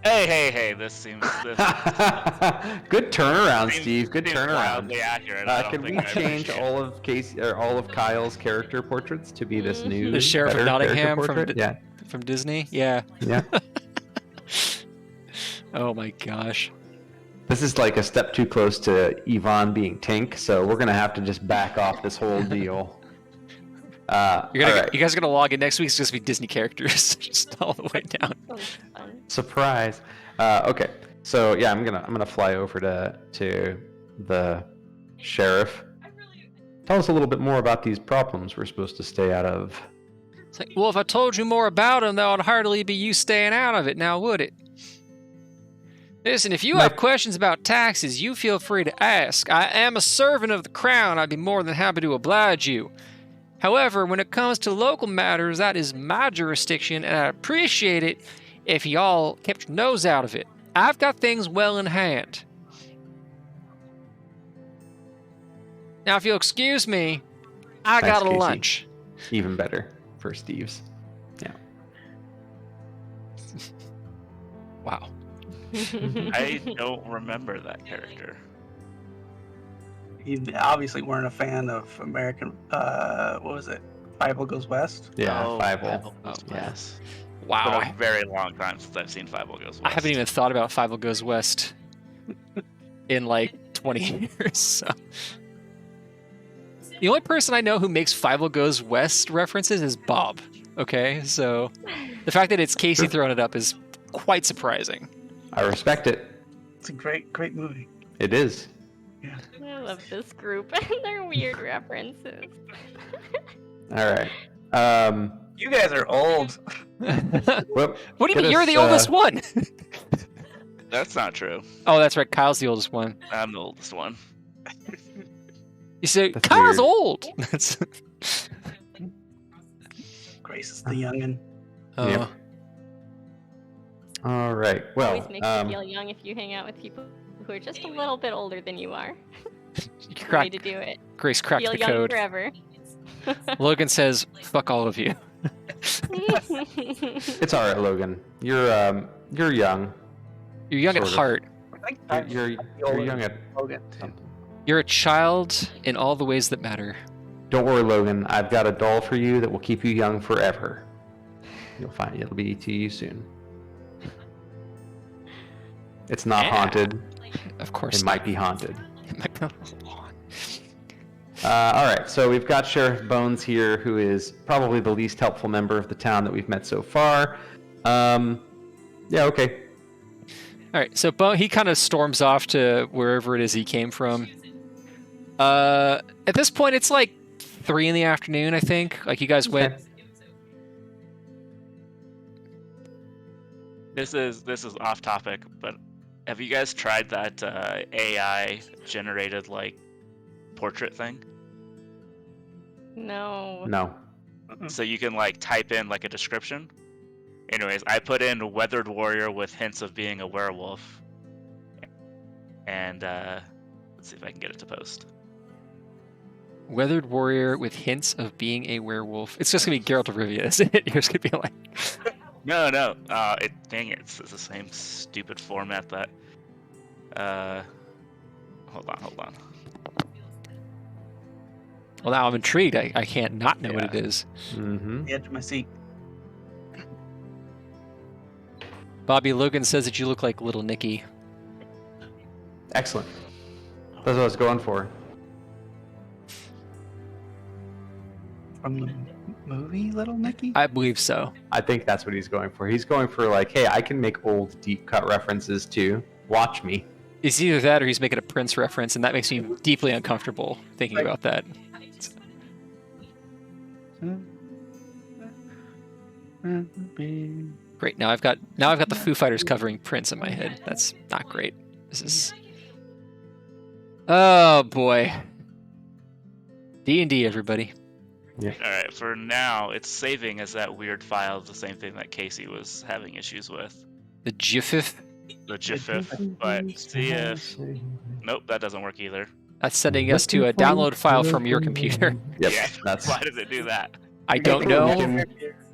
Hey! This Good turnaround, seems- Steve. Good seems turnaround. wildly accurate. I don't Can we think I change appreciate all of Casey or all of Kyle's character portraits to be this new The Sheriff of better Nottingham character from portrait? from Disney? Yeah. Yeah. Oh my gosh. This is like a step too close to Yvonne being Tink, so we're gonna have to just back off this whole deal. You all right. guys are gonna log in next week. It's just be Disney characters, just all the way down. Sounds fun. Surprise. Okay, so yeah, I'm gonna fly over to the sheriff. Tell us a little bit more about these problems we're supposed to stay out of. It's like, well, if I told you more about them, that would hardly be you staying out of it, now would it? Listen, if you have questions about taxes, you feel free to ask. I am a servant of the crown. I'd be more than happy to oblige you. However, when it comes to local matters, that is my jurisdiction, and I appreciate it if y'all kept your nose out of it. I've got things well in hand. Now, if you'll excuse me, I Thanks, got a Casey. lunch. Even better for Steve's. Yeah. Wow. I don't remember that character. You obviously weren't a fan of American. What was it? Five Goes West. Yeah, Oh, Five Five Will. Goes Yeah. West. Wow. Been a very long time since I've seen Five Goes West. I haven't even thought about Five Goes West in like 20 years. So. The only person I know who makes Five Goes West references is Bob. Okay, so the fact that it's Casey throwing it up is quite surprising. I respect it. It's a great movie. It is. I love this group and their weird references. All right. You guys are old. Well, What do you get mean? You're us, the oldest one. That's not true. Oh, that's right. Kyle's the oldest one. I'm the oldest one. You say That's Kyle's weird. old. That's Grace is the youngin. Yep. All right. Well, Always makes you feel young if you hang out with people who are just a little bit older than you are. It's the way to do it. Grace cracked Feel the young code. forever. Logan says, "Fuck all of you." it's all right, Logan. You're young. You're young at Sort of. heart. I think You're young at Logan. something. You're a child in all the ways that matter. Don't worry, Logan. I've got a doll for you that will keep you young forever. You'll find it'll be to you soon. It's not Yeah. haunted. Of course. It might be haunted. It might be. All right, so we've got Sheriff Bones here, who is probably the least helpful member of the town that we've met so far. Yeah, okay. All right, so he kind of storms off to wherever it is he came from. At this point, it's like 3 in the afternoon, I think. Like you guys went. This is off topic, but have you guys tried that AI generated like portrait thing? No. No. So you can like type in like a description. Anyways, I put in weathered warrior with hints of being a werewolf, and let's see if I can get it to post. Weathered warrior with hints of being a werewolf. It's just gonna be Geralt of Rivia, isn't it? You're just gonna be like. No. Dang it, it's the same stupid format that. Hold on. Well, now I'm intrigued. I can't not know what it is. Mm-hmm. The edge of my seat. Bobby Logan says that you look like Little Nicky. Excellent. That's what I was going for. From the movie Little Nicky? I believe so. I think that's what he's going for. He's going for like, hey, I can make old deep cut references too. Watch me. It's either that or he's making a Prince reference, and that makes me deeply uncomfortable thinking about that. Great. Now I've got the Foo Fighters covering Prince in my head. That's not great. This is. Oh boy. D&D, everybody. All right, for now, it's saving as that weird file, the same thing that Casey was having issues with. The GIF. The GIF, but see if... Nope, that doesn't work either. That's sending us to a download file from your computer. Yep. Yeah, That's. why does it do that? I don't know.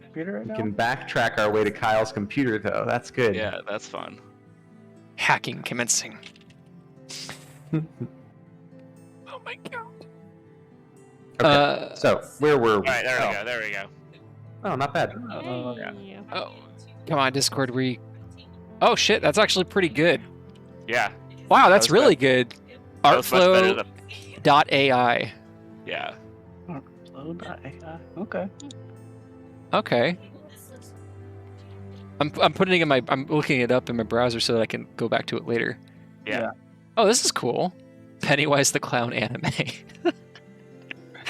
Computer right We now? can backtrack our way to Kyle's computer though. That's good. Yeah, that's fun. Hacking commencing. Oh my god. Okay. So where were we? All right, there we go. Oh, not bad. Hey. Oh, come on, Discord. Oh shit, that's actually pretty good. Yeah, Wow, that's was really good. that was much better than... Artflow.ai. Yeah. Okay. Okay. I'm putting it in I'm looking it up in my browser so that I can go back to it later. Yeah. Oh, this is cool. Pennywise the Clown anime.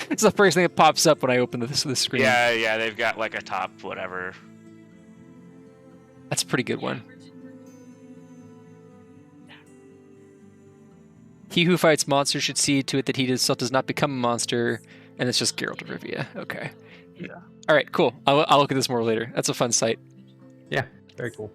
It's the first thing that pops up when I open the screen. Yeah, they've got like a top whatever. That's a pretty good one. He who fights monsters should see to it that he himself does not become a monster, and it's just Geralt of Rivia. Okay. Yeah. All right, cool. I'll look at this more later. That's a fun site. Yeah, very cool.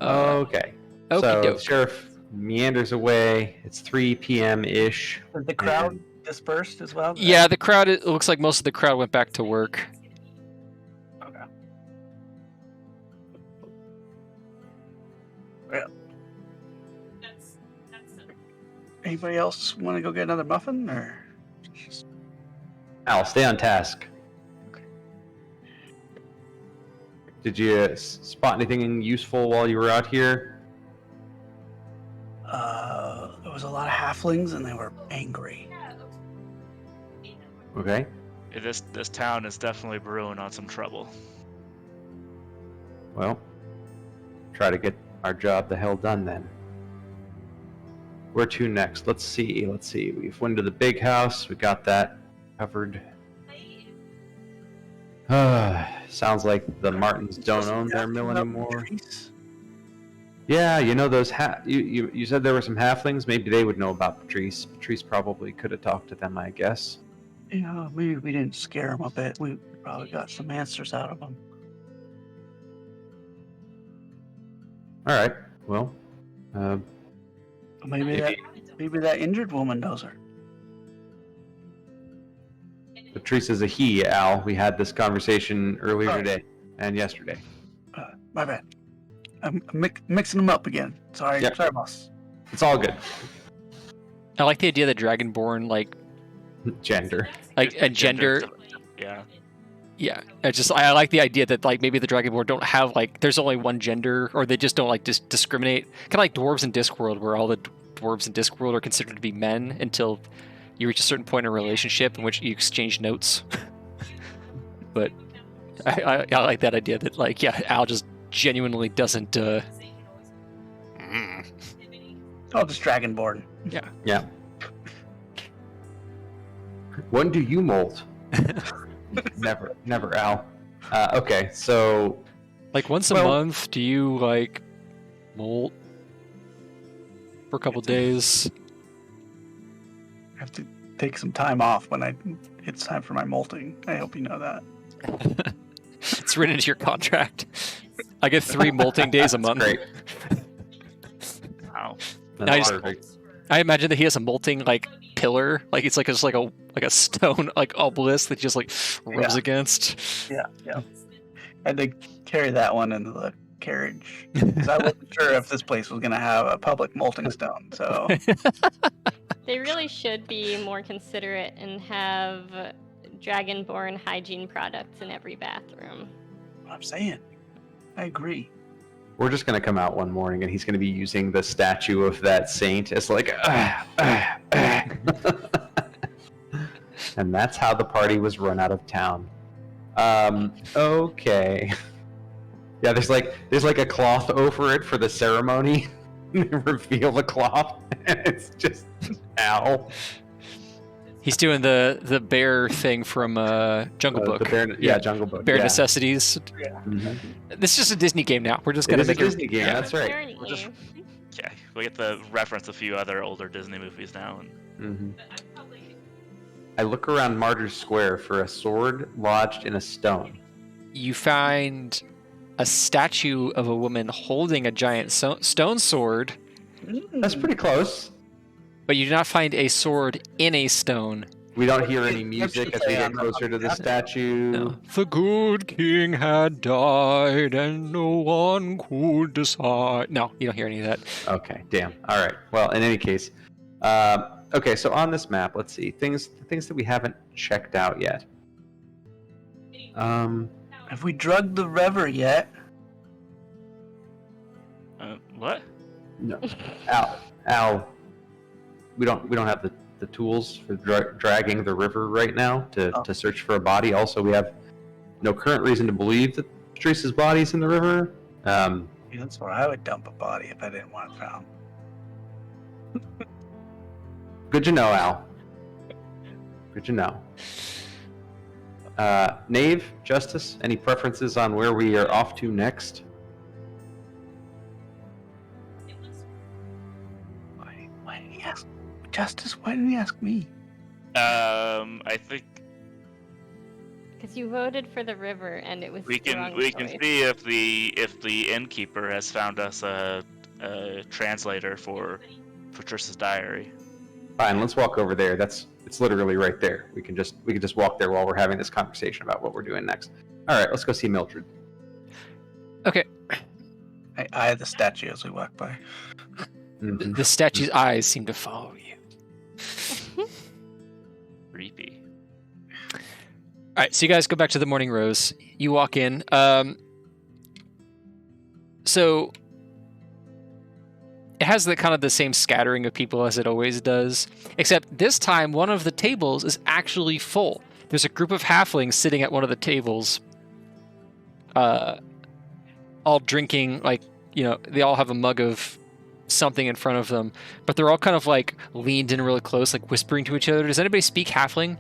Okay. So the doke. sheriff meanders away. It's 3 p.m. ish. Is the crowd dispersed as well? Yeah, the crowd. It looks like most of the crowd went back to work. Okay. Well. Anybody else want to go get another muffin, or? Al, stay on task. Did you spot anything useful while you were out here? There was a lot of halflings, and they were angry. Okay. This town is definitely brewing on some trouble. Well, try to get our job the hell done then. Where to next? Let's see. We've went to the big house. We got that covered. Sounds like the Martins don't own their mill anymore. Yeah, you know those you said there were some halflings. Maybe they would know about Patrice. Patrice probably could have talked to them, I guess. Yeah, maybe we didn't scare him a bit. We probably got some answers out of him. All right. Well, Maybe that injured woman knows her. Patrice is a he, Al. We had this conversation earlier Oh. today and yesterday. My bad. I'm mixing them up again. Sorry, Yep. sorry, boss. It's all good. I like the idea that Dragonborn, like Gender. a gender. Yeah. Yeah, I like the idea that like maybe the Dragonborn don't have like there's only one gender, or they just don't like discriminate. Kind of like dwarves in Discworld, where all the dwarves in Discworld are considered to be men until you reach a certain point in a relationship in which you exchange notes. But I like that idea that like Al just genuinely doesn't. Oh, just Dragonborn. Yeah. When do you molt? Never, Al. Okay, so Like once a Well- month, do you like molt for a couple days? I have to take some time off when it's time for my molting. I hope you know that. It's written into your contract. I get 3 molting days a month. great. Wow. That's I just- perfect. I imagine that he has a molting like pillar, like it's like a stone like obelisk that he just like rubs Yeah. against. Yeah. I had to carry that one into the carriage because I wasn't sure if this place was going to have a public molting stone. So They really should be more considerate and have Dragonborn hygiene products in every bathroom. I'm saying, I agree. We're just gonna come out one morning and he's gonna be using the statue of that saint as like, and that's how the party was run out of town. Okay. Yeah, there's like a cloth over it for the ceremony. They reveal the cloth, and it's just Al. He's doing the bear thing from Jungle Book. The bear, yeah, Jungle Book. Bear yeah. necessities. Mhm. This is just a Disney game now. We're just It gonna is a make Disney game. yeah. That's right. Apparently. We're just- Yeah, we get to reference a few other older Disney movies now. And I look around Martyrs Square for a sword lodged in a stone. You find a statue of a woman holding a giant stone sword, That's pretty close. but you do not find a sword in a stone. We don't hear any music as we get closer to the statue. No. The good king had died, and no one could decide. No, you don't hear any of that. Okay, damn. All right. Well, in any case, okay. So on this map, let's see things that we haven't checked out yet. Have we drugged the rever yet? What? No, Al. We don't have the tools for dragging the river right now to search for a body. Also, we have no current reason to believe that Patrice's body is in the river. Yeah, that's where I would dump a body if I didn't want it found. Good to know, Al. Good to know. Knave, Justice, any preferences on where we are off to next? Why did he ask Justice? Why didn't he ask me? I think Because you voted for the river and it was we the wrong can choice. see if the innkeeper has found us a translator for Patricia's diary. Fine, let's walk over there. It's literally right there. We can just walk there while we're having this conversation about what we're doing next. All right, let's go see Mildred. Okay. I eye the statue as we walk by. Mhm. The statue's eyes seem to follow you. Creepy. All right, so you guys go back to the Morning Rose. You walk in. So it has the kind of the same scattering of people as it always does, except this time one of the tables is actually full. There's a group of halflings sitting at one of the tables, all drinking, like, you know, they all have a mug of something in front of them, but they're all kind of like leaned in really close, like whispering to each other. Does anybody speak halfling?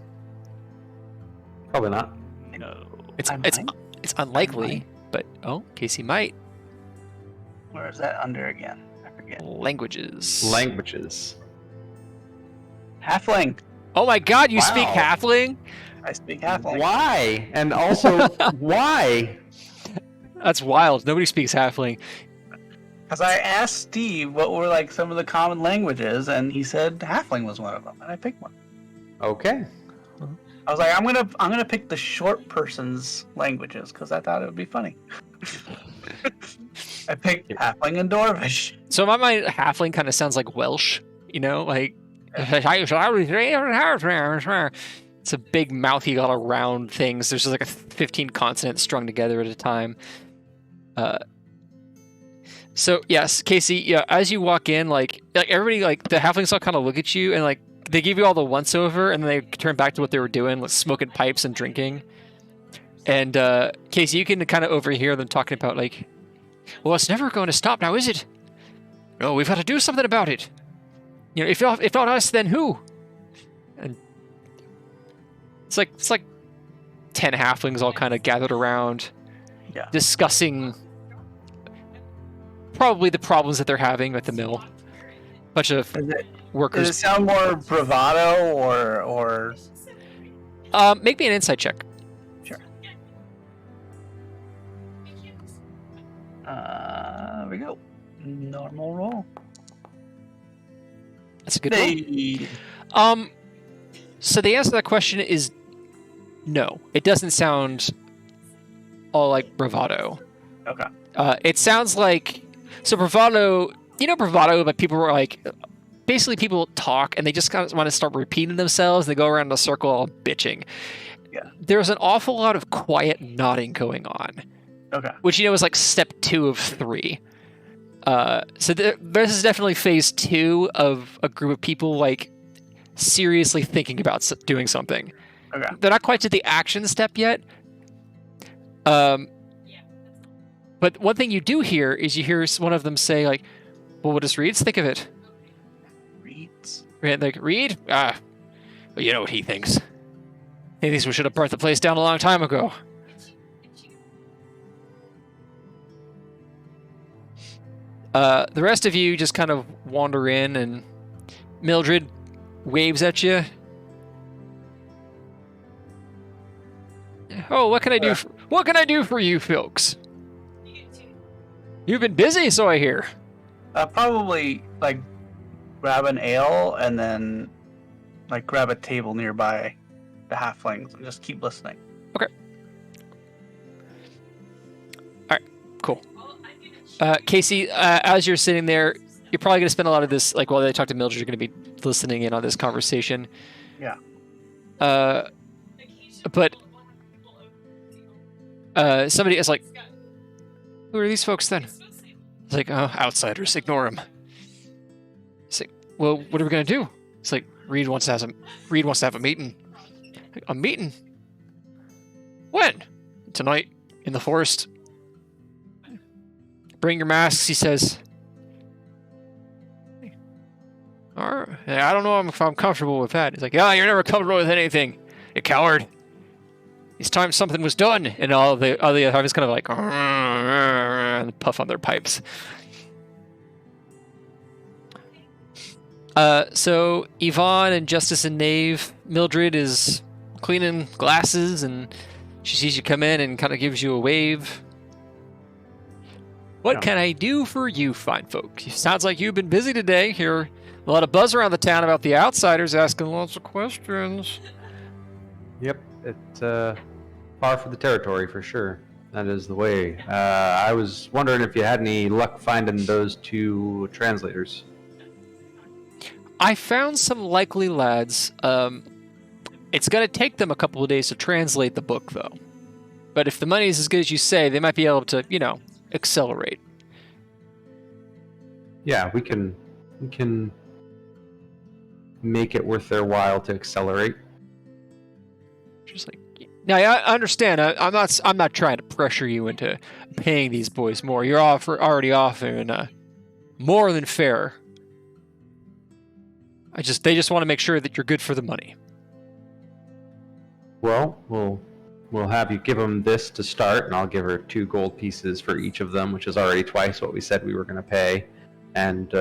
Probably not. No. It's I it's might. it's unlikely, but Casey might. Where is that under again? I forget. Languages. Languages. Halfling. Oh my god, you speak Wow. halfling? I speak halfling. Why? And also, why? That's wild. Nobody speaks halfling. Because I asked Steve what were like some of the common languages, and he said halfling was one of them, and I picked one. Okay. I was like, I'm gonna pick the short person's languages because I thought it would be funny. I picked halfling and dwarvish. So in my mind, halfling kind of sounds like Welsh, you know, like it's a big mouthy, all around things. There's just like 15 consonants strung together at a time. So yes, Casey, yeah, as you walk in, like everybody, like the halflings all kind of look at you and like they give you all the once over, and then they turn back to what they were doing, like smoking pipes and drinking. And Casey, you can kind of overhear them talking about like, well, it's never going to stop now, is it? No, we've got to do something about it. You know, if not us, then who? And it's like 10 halflings all kind of gathered around, Yeah. discussing probably the problems that they're having at the mill. Bunch of Does workers. it sound more bravado or? Make me an insight check. Sure. There we go. Normal roll. That's a good roll. Hey. So the answer to that question is no. It doesn't sound all like bravado. Okay. It sounds like bravado. You know bravado, but people were like, basically people talk and they just kind of want to start repeating themselves. They go around in a circle all bitching. Yeah. There's an awful lot of quiet nodding going on, Okay. which is like step 2 of 3. So this is definitely phase 2 of a group of people like seriously thinking about doing something. Okay. They're not quite to the action step yet. But one thing you do hear is you hear one of them say like, well, what does Reeds think of it? Reeds. Like, Reed? Well, you know what he thinks. He thinks we should have burnt the place down a long time ago. The rest of you just kind of wander in, and Mildred waves at you. Oh, what can I do? What can I do for you folks? You've been busy, so I hear. Probably like grab an ale and then like grab a table nearby the halflings and just keep listening. Cool. Casey, as you're sitting there, you're probably going to spend a lot of this, like while they talk to Mildred, you're going to be listening in on this conversation. Yeah. But somebody is like, who are these folks then? It's like, oh, outsiders, ignore them. It's like, well, what are we going to do? It's like, Reed wants to have a meeting. A meeting? When? Tonight, in the forest. Bring your masks, he says. All right. I don't know if I'm comfortable with that. He's like, yeah, you're never comfortable with anything, you coward. It's time something was done. And all the others kind of like, and puff on their pipes. So Yvonne and Justice and Knave, Mildred is cleaning glasses, and she sees you come in and kind of gives you a wave. What can I do for you, fine folk? Sounds like you've been busy today. Here, a lot of buzz around the town about the outsiders asking lots of questions. Yep, it's par for the territory for sure. That is the way. I was wondering if you had any luck finding those 2 translators. I found some likely lads. It's going to take them a couple of days to translate the book, though. But if the money is as good as you say, they might be able to, accelerate. Yeah, we can make it worth their while to accelerate. Just like, now I understand. I'm not trying to pressure you into paying these boys more. You're already offering more than fair. They just want to make sure that you're good for the money. Well, we'll we'll have you give them this to start, and I'll give her 2 gold pieces for each of them, which is already twice what we said we were going to pay. And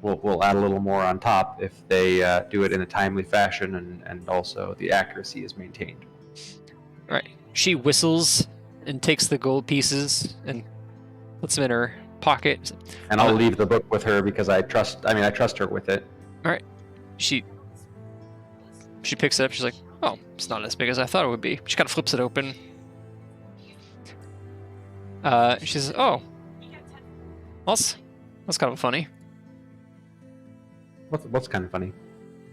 we'll add a little more on top if they do it in a timely fashion, and also the accuracy is maintained. All right. She whistles and takes the gold pieces and puts them in her pocket. And I'll leave the book with her because I trust her with it. All right. She picks it up. She's like, "Oh, it's not as big as I thought it would be." She kind of flips it open. She says, "Oh, that's kind of funny." What's kind of funny?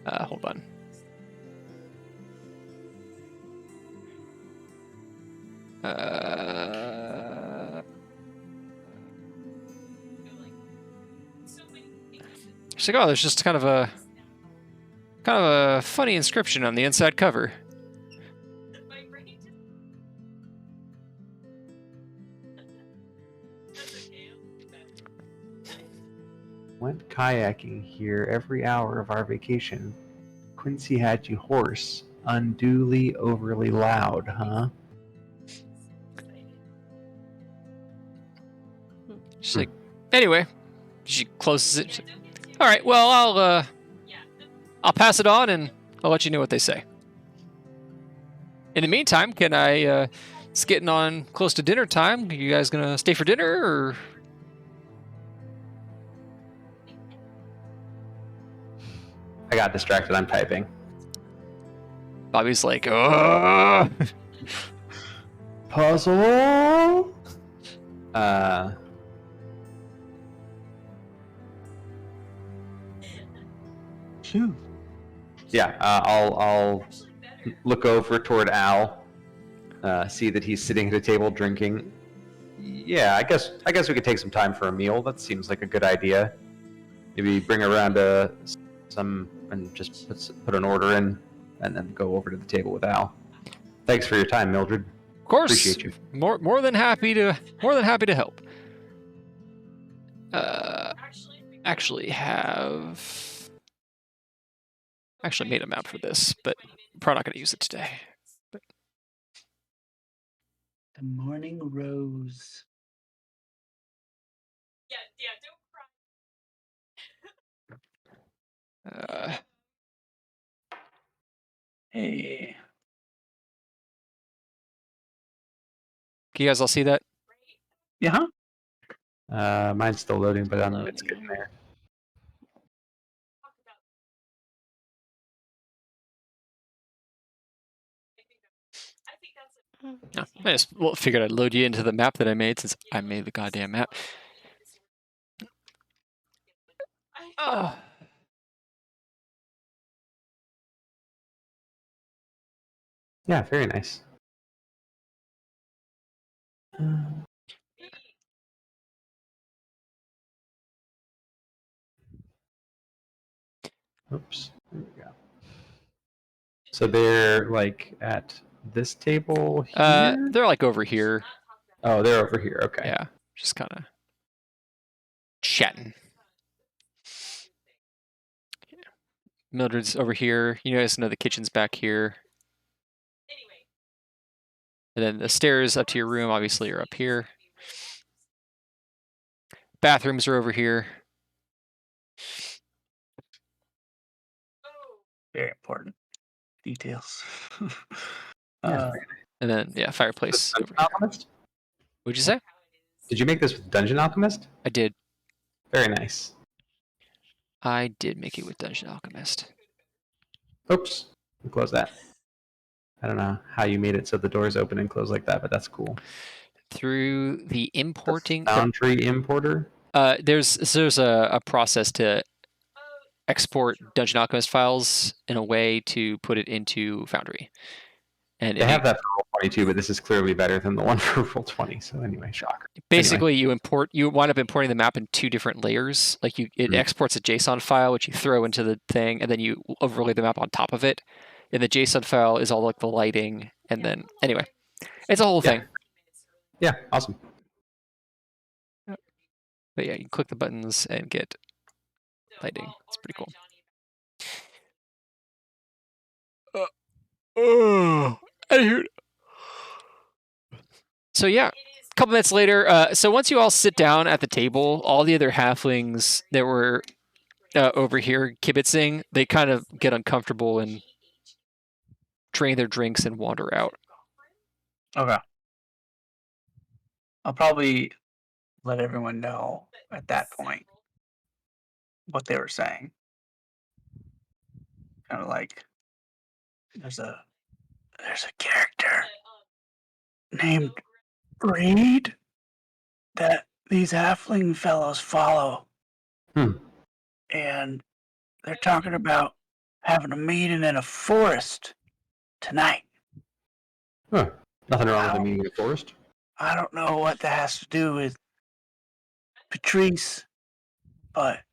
Hold on. She's like, "Oh, there's just kind of a funny inscription on the inside cover." Went kayaking here every hour of our vacation. Quincy had you hoarse, unduly overly loud, huh? She's like, anyway, she closes it. She's like, all right, well, I'll pass it on and I'll let you know what they say. In the meantime, can I? It's getting on close to dinner time. Are you guys gonna stay for dinner, or? I got distracted. I'm typing. Bobby's like, oh. Puzzle. Phew. Yeah. I'll look over toward Al. See that he's sitting at a table drinking. Yeah, I guess we could take some time for a meal. That seems like a good idea. Maybe bring around some and just put an order in, and then go over to the table with Al. Thanks for your time, Mildred. Of course, Appreciate you. More than happy to help. Actually made a map for this, but I'm probably not going to use it today. But The morning rose. Hey. Can you guys all see that? Yeah. Mine's still loading, but it's getting there. No, I just figured I'd load you into the map that I made since I made the goddamn map. Yeah, very nice. Oops. There we go. So they're like at this table here? They're like over here. Oh, they're over here. Okay. Yeah, just kind of chatting. Yeah. Mildred's over here. You guys know the kitchen's back here. And then the stairs up to your room, obviously, are up here. Bathrooms are over here. Very important details. Yeah. And then, yeah, fireplace over here. Alchemist? What'd you say? Did you make this with Dungeon Alchemist? I did. Very nice. I did make it with Dungeon Alchemist. Oops. We'll close that. I don't know how you made it so the doors open and close like that, but that's cool. Through the importing... The Foundry importer? There's a process to export Dungeon Alchemist files in a way to put it into Foundry. And they have that for Roll20 but this is clearly better than the one for Roll20. So anyway, shocker. Basically, you wind up importing the map in 2 different layers. Like it exports a JSON file, which you throw into the thing, and then you overlay the map on top of it. And the JSON file is all like the lighting, and then anyway, it's a whole thing. Yeah, awesome. But yeah, you can click the buttons and get lighting. It's pretty cool. Anywho, So yeah, a couple minutes later. So once you all sit down at the table, all the other halflings that were over here kibitzing, they kind of get uncomfortable and drain their drinks and wander out. Okay. I'll probably let everyone know at that point what they were saying. Kind of like there's a character named Reed that these halfling fellows follow. Hmm. And they're talking about having a meeting in a forest tonight. Huh. Nothing wrong with a Wow. meeting in the forest. I don't know what that has to do with Patrice, but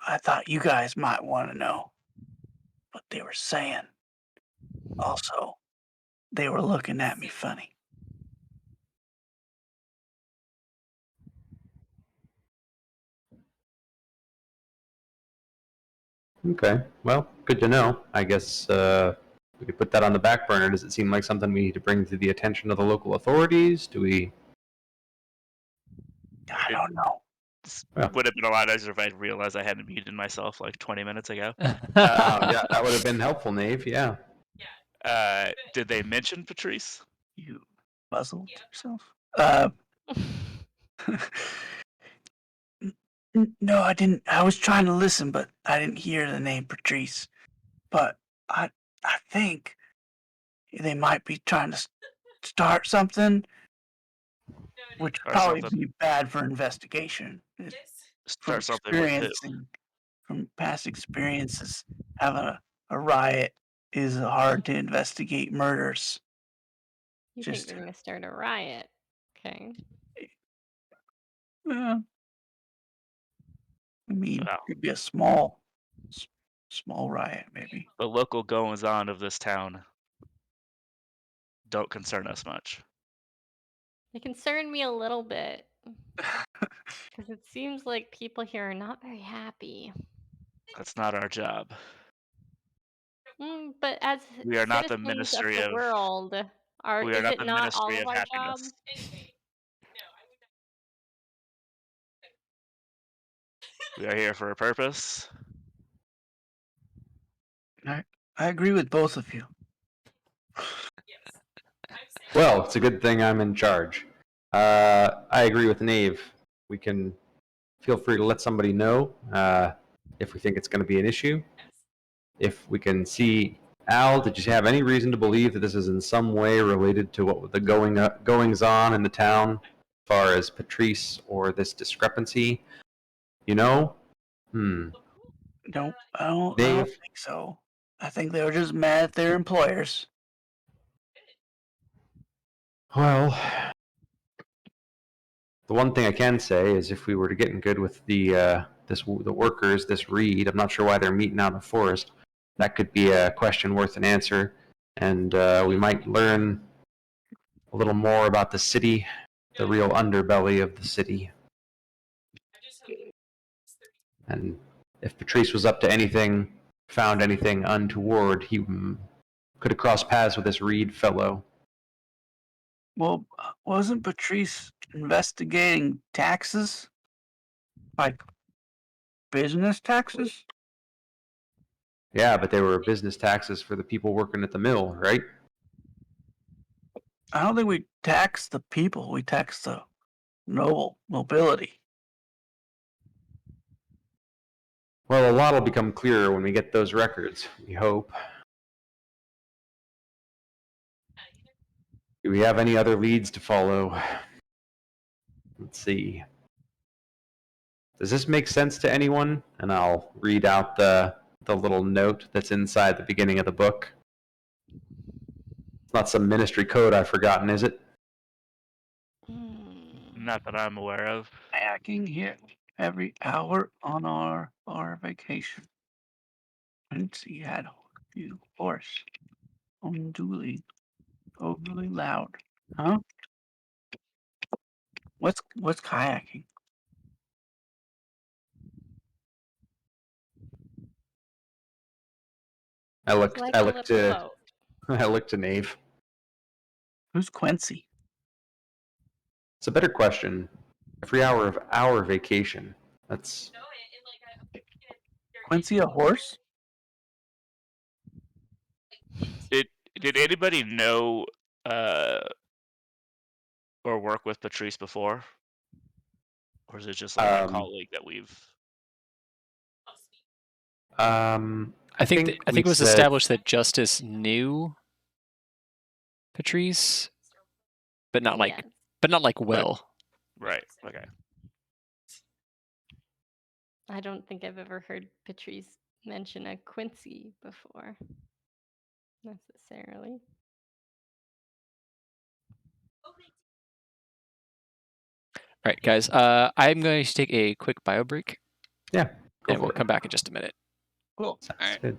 I thought you guys might want to know what they were saying. Also, they were looking at me funny. Okay. Well, good to know. I guess we could put that on the back burner. Does it seem like something we need to bring to the attention of the local authorities? Do we? I don't know. Yeah. Would have been a lot easier if I'd realized I hadn't muted myself like 20 minutes ago. Oh, yeah, that would have been helpful, Nave. Yeah. Did they mention Patrice? You muzzled yourself? No, I didn't. I was trying to listen, but I didn't hear the name Patrice. But I think they might be trying to start something, which would Or probably something. be bad for investigation. From Start something with who? from past experiences, having a riot is hard to investigate murders. You Just- think they're gonna start a riot? Okay. I mean, Wow. it could be a small riot, maybe. The local goings on of this town don't concern us much. They concern me a little bit. Because it seems like people here are not very happy. That's not our job. But as We are not the citizens Ministry of the of. world, We are is not it the not all Ministry of of our Happiness. job? We are here for a purpose. I agree with both of you. Well, it's a good thing I'm in charge. I agree with Nave. We can feel free to let somebody know if we think it's going to be an issue. If we can see, Al, did you have any reason to believe that this is in some way related to what the goings on in the town, as far as Patrice or this discrepancy? You know? No, I don't Dave? think so. I think they were just mad at their employers. Well, the one thing I can say is if we were to get in good with the workers, this Reed, I'm not sure why they're meeting out in the forest. That could be a question worth an answer, and we might learn a little more about the city, the real underbelly of the city. And if Patrice was up to anything, found anything untoward, he could have crossed paths with this Reed fellow. Well, wasn't Patrice investigating taxes? Like business taxes? Yeah, but they were business taxes for the people working at the mill, right? I don't think we tax the people. We tax the nobility. Well, a lot will become clearer when we get those records, we hope. Do we have any other leads to follow? Let's see. Does this make sense to anyone? And I'll read out the little note that's inside the beginning of the book. It's not some ministry code I've forgotten, is it? Not that I'm aware of. Hacking here every hour on our vacation. Quincy had you horse unduly overly loud. Huh? What's kayaking? I looked Like a little to boat. I looked to Nave. Who's Quincy? It's a better question. Every hour of our vacation. That's Quincy a horse? Did anybody know or work with Patrice before? Or is it just like a colleague that we've I think it we was said- established that Justice knew Patrice, but not like Will. Right. Okay. I don't think I've ever heard Patrice mention a Quincy before, necessarily. All right, guys. I'm going to take a quick bio break, Yeah. Go and for we'll it. come back in just a minute. Cool. Sounds All right. good.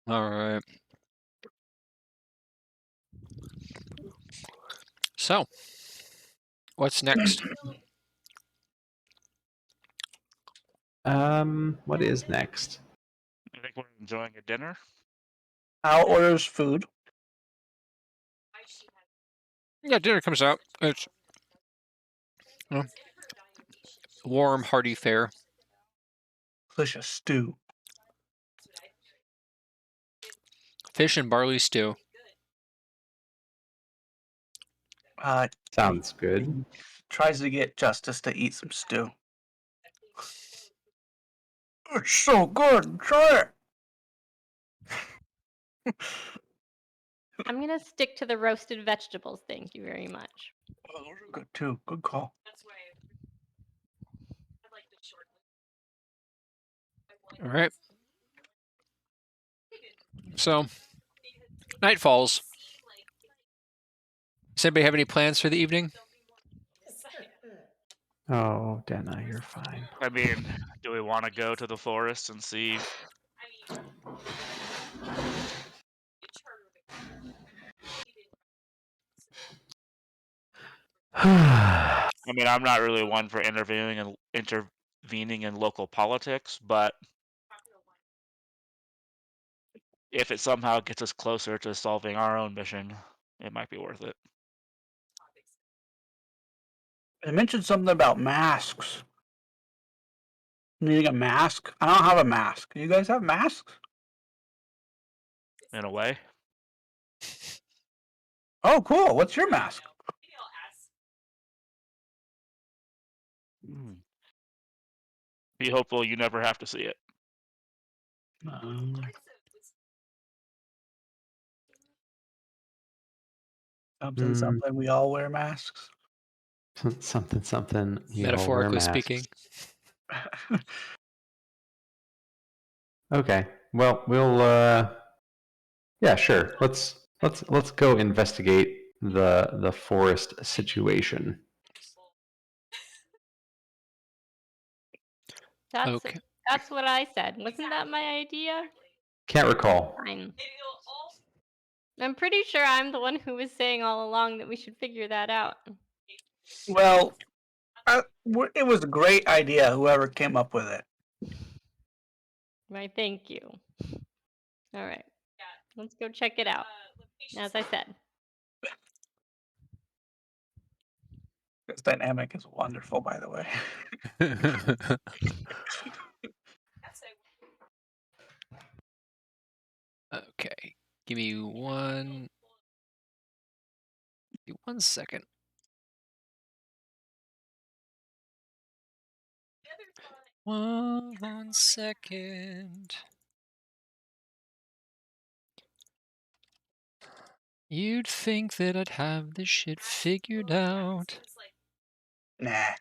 All right. So, what's next? What is next? I think we're enjoying a dinner. Al orders food. Yeah, dinner comes out. It's warm, hearty fare. Delicious stew. Fish and barley stew. Sounds good. He tries to get Justice to eat some stew. It's so good. Try it. I'm gonna stick to the roasted vegetables. Thank you very much. Oh, those are good too. Good call. All right. So, night falls. Does anybody have any plans for the evening? Oh, Denna, you're fine. I mean, do we want to go to the forest and see? I mean, I'm not really one for intervening in local politics, but if it somehow gets us closer to solving our own mission, it might be worth it. They mentioned something about masks. Needing a mask. I don't have a mask. You guys have masks? In a way, Oh, cool. What's your mask? be hopeful you never have to see it. Something, something. We all wear masks. Something. We all wear Metaphorically masks. speaking. Okay. Well, we'll. Yeah, sure. Let's go investigate the forest situation. Okay. That's what I said. Wasn't that my idea? Can't recall. Fine. I'm pretty sure I'm the one who was saying all along that we should figure that out. Well, it was a great idea. Whoever came up with it. Why, thank you. All right. Let's go check it out. As I said. This dynamic is wonderful, by the way. Okay. Give me one second. One second. You'd think that I'd have this shit figured out. Nah.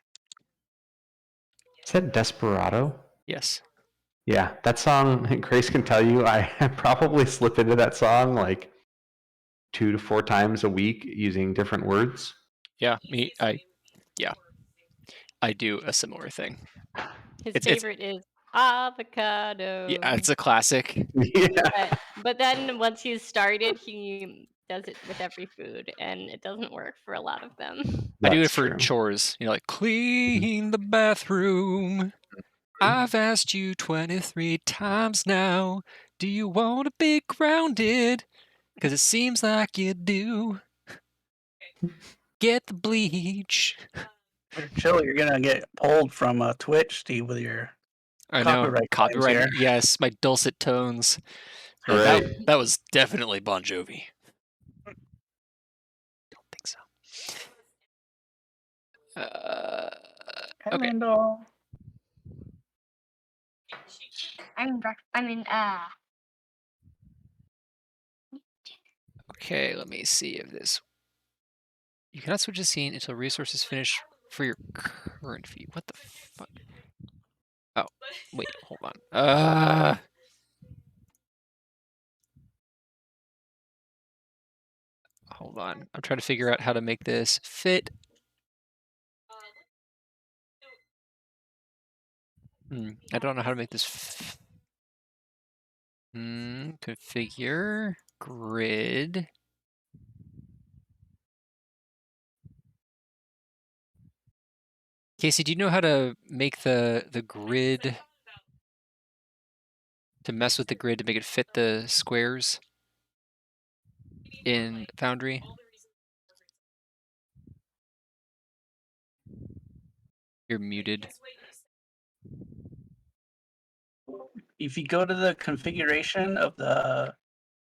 Is that Desperado? Yes. Yeah, that song. Grace can tell you, I probably slip into that song like 2 to 4 times a week using different words. Yeah, I do a similar thing. His favorite is avocado. Yeah, it's a classic. Yeah. But then once he's started, he does it with every food, and it doesn't work for a lot of them. I do it That's for true. chores. Like clean the bathroom. I've asked you 23 times now. Do you want to be grounded? Because it seems like you do. Get the bleach. You're chill. You're gonna get pulled from Twitch, Steve, with your I know. copyright claims Copyright. here. Yes, my dulcet tones. Yeah, Right. that was definitely Bon Jovi. Don't think so. Okay. Okay, let me see if this. You cannot switch the scene until resources finish for your current feed. What the fuck? Oh, wait, hold on. Hold on. I'm trying to figure out how to make this fit. I don't know how to make this Configure grid. Casey, do you know how to make the grid, to mess with the grid to make it fit the squares in Foundry? You're muted. If you go to the configuration of the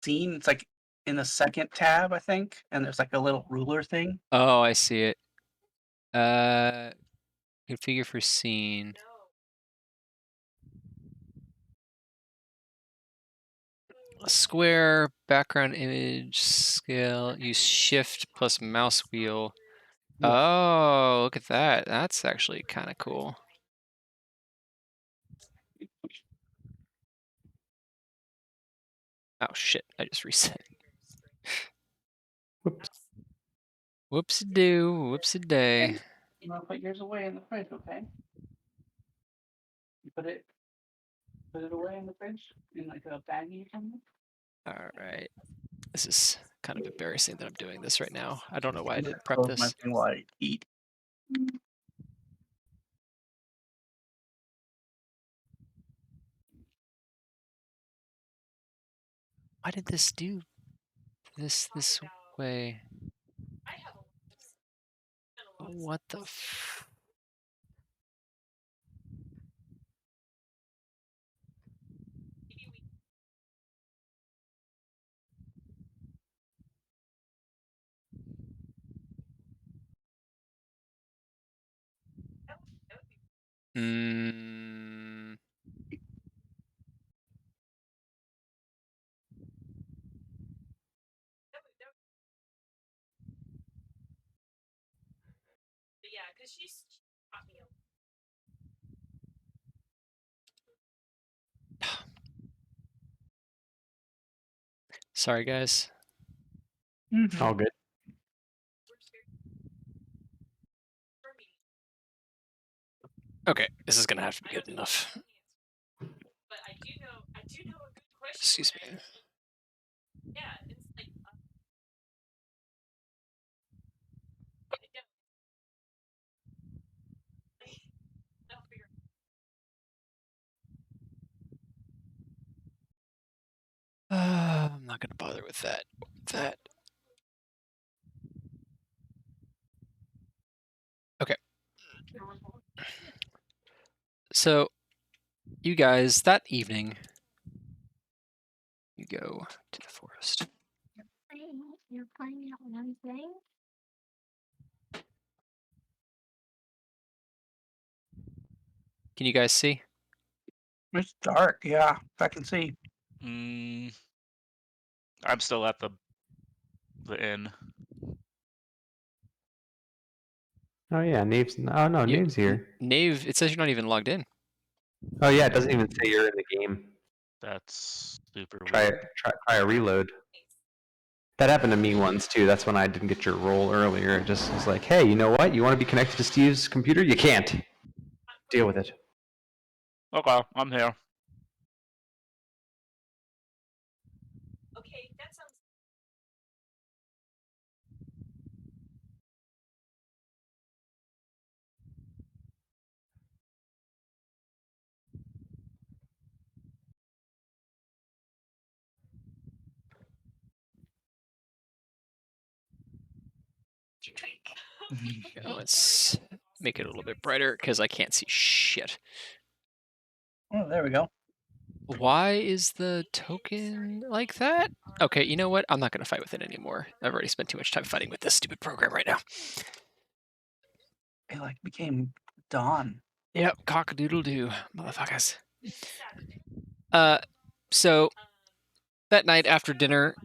scene, it's like in the second tab, I think, and there's like a little ruler thing. Oh, I see it. Configure for scene. Square, background image, scale, use shift plus mouse wheel. Oh, look at that. That's actually kind of cool. Oh shit, I just reset. Whoops. Whoopsie-doo, whoopsie-day. You want to put yours away in the fridge, okay? You put it away in the fridge in like a baggie or something. All right. This is kind of embarrassing that I'm doing this right now. I don't know why I I'm didn't gonna prep close my this. thing while I eat. Why did this do this way? What the f... Mm. Sorry, guys. All good. Okay, this is gonna have to be good enough. Excuse me. I'm not gonna bother with that. Okay. So, you guys, that evening, you go to the forest. You're finding out what I'm saying? Can you guys see? It's dark, yeah. I can see. I'm still at the inn. Oh yeah, Nave's. Oh no, You- Nave's here. Nave, it says you're not even logged in. Oh yeah, it doesn't even say you're in the game. That's super Try weird. try a reload. That happened to me once too. That's when I didn't get your role earlier. It just was like, hey, you know what? You want to be connected to Steve's computer? You can't. Deal with it. Okay, I'm here. Let's make it a little bit brighter because I can't see shit. Oh, there we go. Why is the token like that? Okay, you know what? I'm not going to fight with it anymore. I've already spent too much time fighting with this stupid program right now. It like became dawn. Yep, cock-a-doodle-doo, motherfuckers. So that night after dinner,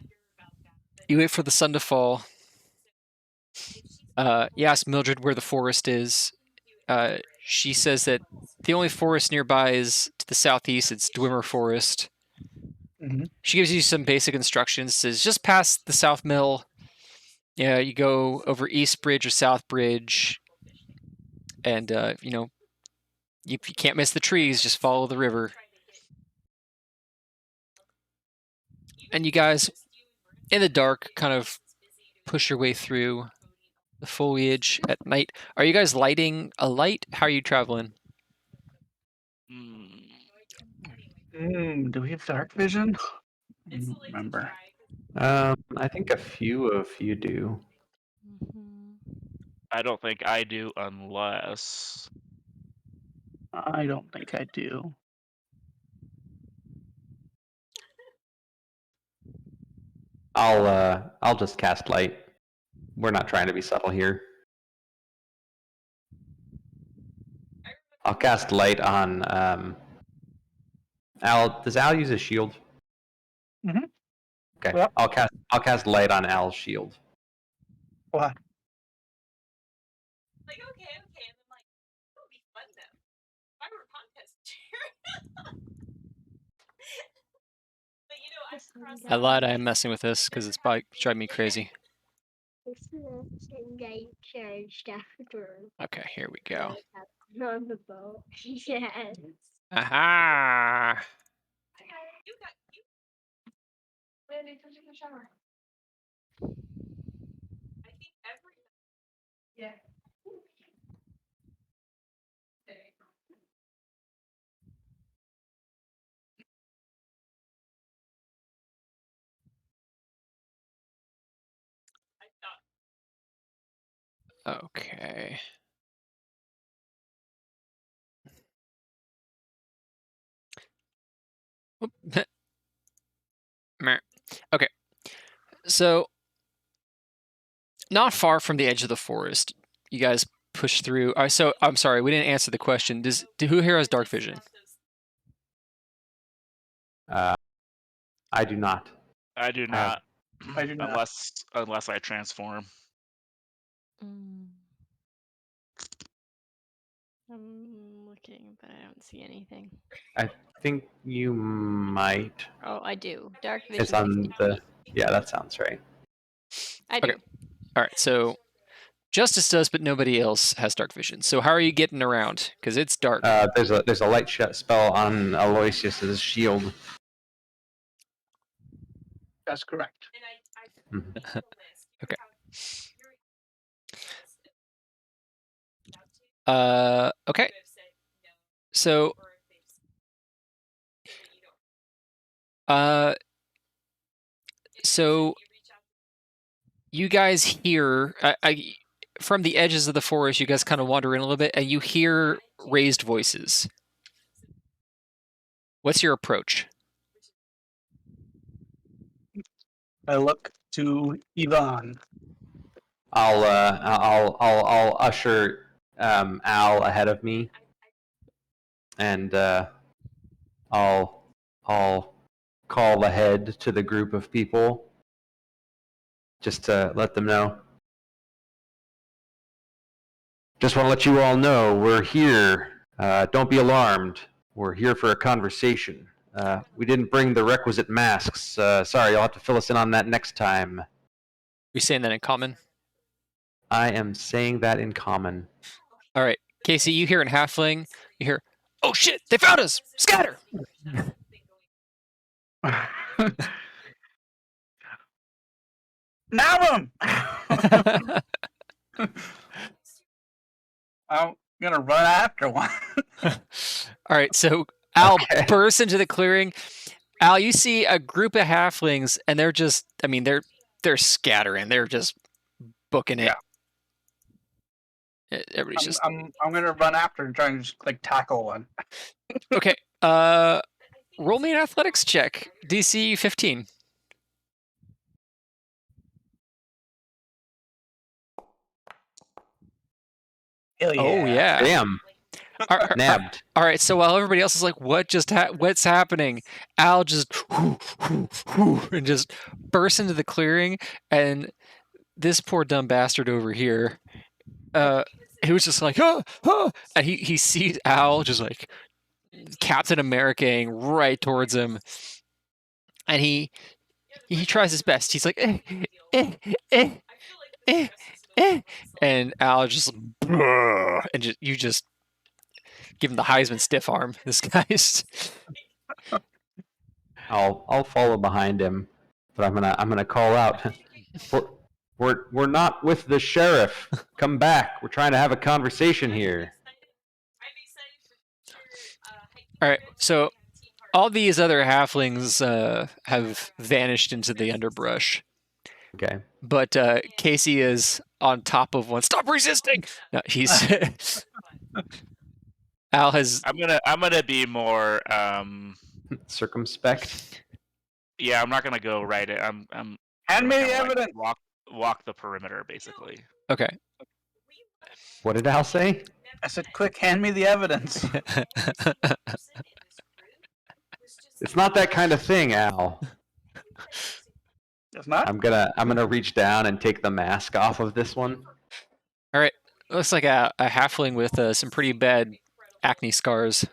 you wait for the sun to fall. You ask Mildred where the forest is. She says that the only forest nearby is to the southeast. It's Dwimmer Forest. Mm-hmm. She gives you some basic instructions. Says just past the South Mill. Yeah, you go over East Bridge or South Bridge, and if you can't miss the trees, just follow the river. And you guys, in the dark, kind of push your way through the foliage at night. Are you guys lighting a light? How are you traveling? Do we have dark vision? I don't remember. I think a few of you do. Mhm. I don't think I do unless. I don't think I do. I'll just cast light. We're not trying to be subtle here. I'll cast light on Al. Does Al use a shield? Mhm. Okay. Yep. I'll cast light on Al's shield. What? I lied. I am messing with this because it's probably driving me crazy. Okay, here we go. On the boat. Yes. Aha! Okay. Oop. Meh. Okay. So, not far from the edge of the forest, you guys push through. So, I'm sorry, we didn't answer the question. Who here has dark vision? I do not. I do not. I do not. Unless I transform. Mm. I'm looking, but I don't see anything. I think you might. Oh, I do. Dark vision. It's on 60 the. feet. Yeah, that sounds right. I do. Okay. All right. So, Justice does, but nobody else has dark vision. So, how are you getting around? Because it's dark. There's a light spell on Aloysius's shield. That's correct. Okay. Okay. So, so you guys hear, from the edges of the forest, you guys kind of wander in a little bit, and you hear raised voices. What's your approach? I look to Yvonne. I'll usher Al ahead of me, and I'll call ahead to the group of people just to let them know. Just want to let you all know we're here. Don't be alarmed. We're here for a conversation. We didn't bring the requisite masks. Sorry, you'll have to fill us in on that next time. You saying that in common? I am saying that in common. All right, Casey, you hear in halfling. You hear, "Oh shit! They found us! Scatter!" Nab him! I'm gonna run after one. All right, so Al bursts into the clearing. Al, you see a group of halflings, and they're just, I mean, they're scattering. They're just booking it. Everybody's just I'm gonna run after and try and just like tackle one. okay. Roll me an athletics check. DC 15. Hell yeah. Oh yeah. Damn. Nabbed. All right. So while everybody else is like, what's happening? Al just and just bursts into the clearing, and this poor dumb bastard over here, he was just like, and he sees Al just like Captain America-ing right towards him, and he tries his best. He's like, and Al just and you just give him the Heisman stiff arm. This guy's. I'll follow behind him, But I'm gonna call out. We're not with the sheriff. Come back. We're trying to have a conversation here. All right, so all these other halflings have vanished into the underbrush, Okay. but Casey is on top of one. Stop resisting! No, he's Al has. I'm gonna be more. Circumspect. Yeah, I'm not gonna go right. I'm. Hand me gonna the kinda, like, evidence. walk the perimeter, basically. Okay. What did Al say? I said, quick, hand me the evidence. It's not that kind of thing, Al. It's not? I'm gonna reach down and take the mask off of this one. All right, looks like a halfling with some pretty bad acne scars.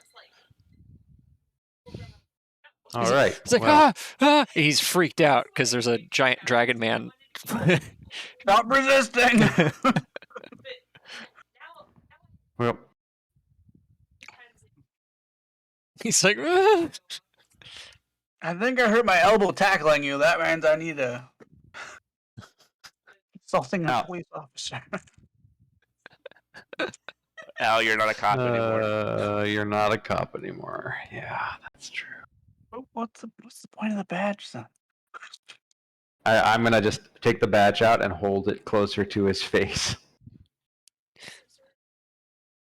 All right. It's like, well, He's freaked out because there's a giant dragon man. Stop resisting! well, He's like, I think I hurt my elbow tackling you. That means I need a assaulting a Ow. police officer. Al, you're not a cop anymore. you're not a cop anymore. Yeah, that's true. What's the point of the badge then? I'm gonna just take the badge out and hold it closer to his face.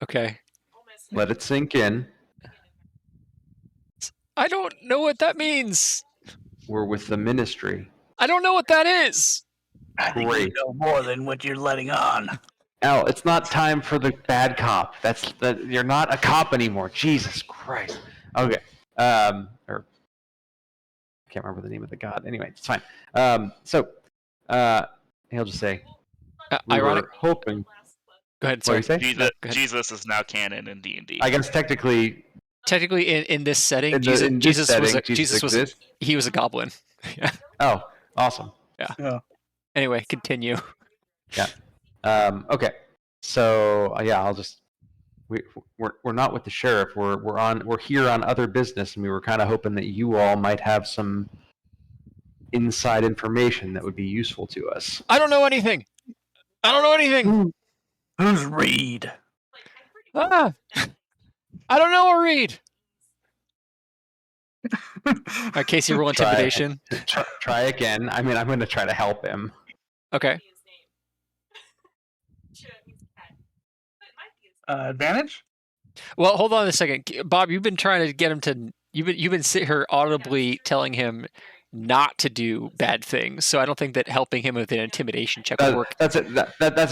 okay. Let it sink in. I don't know what that means. We're with the ministry. I don't know what that is. I think Great. you know more than what you're letting on. Al, it's not time for the bad cop. You're not a cop anymore. Jesus Christ. Okay. Or I can't remember the name of the god. Anyway, it's fine. He'll just say, we Ironic. were hoping. Go ahead. What do Sorry. you say? Jesus, go ahead. Jesus is now canon in D&D. I guess technically, Technically, in this setting, in this Jesus setting, was exists. he was a goblin. Yeah. Oh, awesome. Yeah. Anyway, continue. Okay. So yeah, I'll just we're not with the sheriff. We're here on other business, and we were kind of hoping that you all might have some inside information that would be useful to us. I don't know anything. I don't know anything. Who's Reed? I don't know a read. Casey, roll Try. intimidation. Try again. I mean, I'm going to try to help him. Okay. Advantage? Well, hold on a second, Bob. You've been trying to get him to. You've been sitting here audibly telling him not to do bad things. So I don't think that helping him with an intimidation check would work. That's a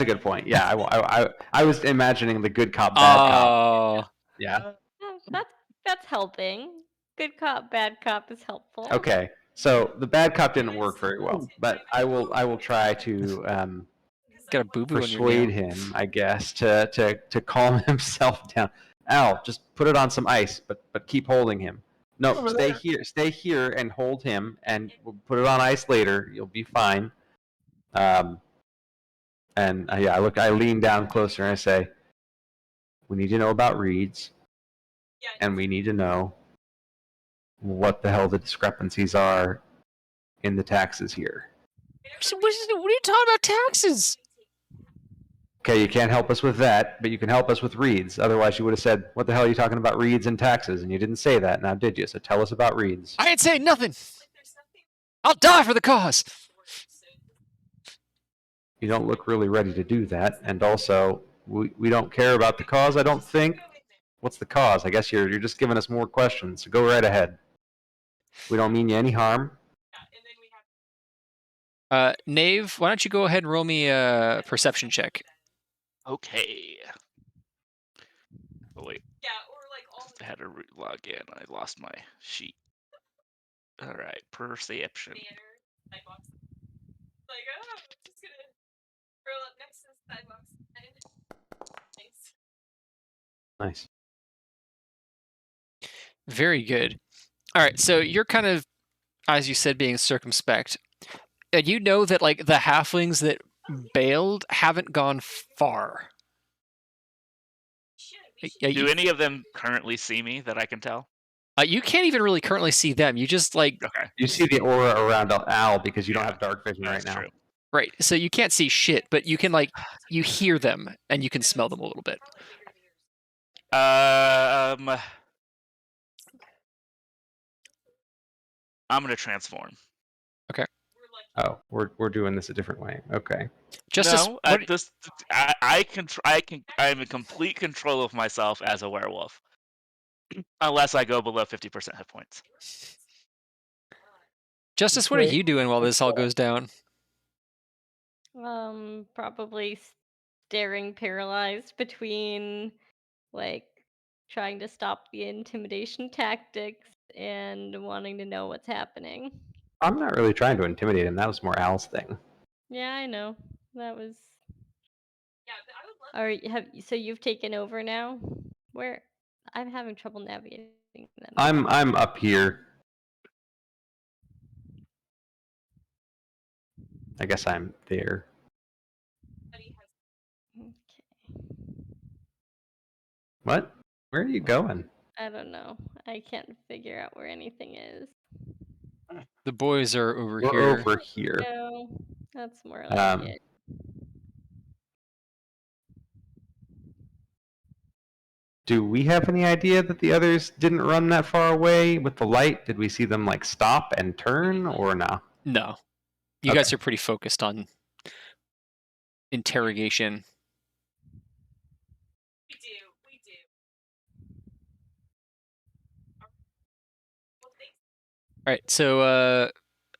good point. Yeah, I was imagining the good cop, bad cop. Yeah. That's helping. Good cop, bad cop is helpful. Okay. So the bad cop didn't work very well, but I will try to Got a boo boo on your persuade nail. him, I guess, to calm himself down. Al, just put it on some ice, but keep holding him. No, Over stay there. here. Stay here and hold him, and we'll put it on ice later. You'll be fine. I lean down closer and I say, we need to know about reeds, and we need to know what the hell the discrepancies are in the taxes here. What are you talking about taxes? Okay, you can't help us with that, but you can help us with reeds. Otherwise, you would have said, what the hell are you talking about reeds and taxes? And you didn't say that, now did you? So tell us about reeds. I ain't saying nothing. I'll die for the cause. You don't look really ready to do that, and also, we don't care about the cause, I don't think. What's the cause? I guess you're just giving us more questions, so go right ahead. We don't mean you any harm. Knave, why don't you go ahead and roll me a perception check? Okay. Oh wait. I had to log in. I lost my sheet. All right, perception. Nice. Very good. All right, so you're kind of, as you said, being circumspect. And you know that like the halflings that bailed haven't gone far. Do any of them currently see me that I can tell? You can't even really currently see them. You just like Okay, You see the aura around Al because you don't have dark vision right that's now. true. right. So you can't see shit, but you can like you hear them and you can smell them a little bit. I'm gonna transform. Oh, we're doing this a different way. Okay. Justice, No, what, I'm in complete control of myself as a werewolf, unless I go below 50% hit points. Justice, what are you doing while this all goes down? Probably staring paralyzed between like trying to stop the intimidation tactics and wanting to know what's happening. I'm not really trying to intimidate him. That was more Al's thing. Yeah, I know. That was. So you've taken over now? Where? I'm having trouble navigating them. I'm up here. I guess I'm there. Okay. What? Where are you going? I don't know. I can't figure out where anything is. The boys are over We're here. over here. No, that's more like Um, it. Do we have any idea that the others didn't run that far away with the light? Did we see them like stop and turn or no? No. You Okay. guys are pretty focused on interrogation. We do. All right, so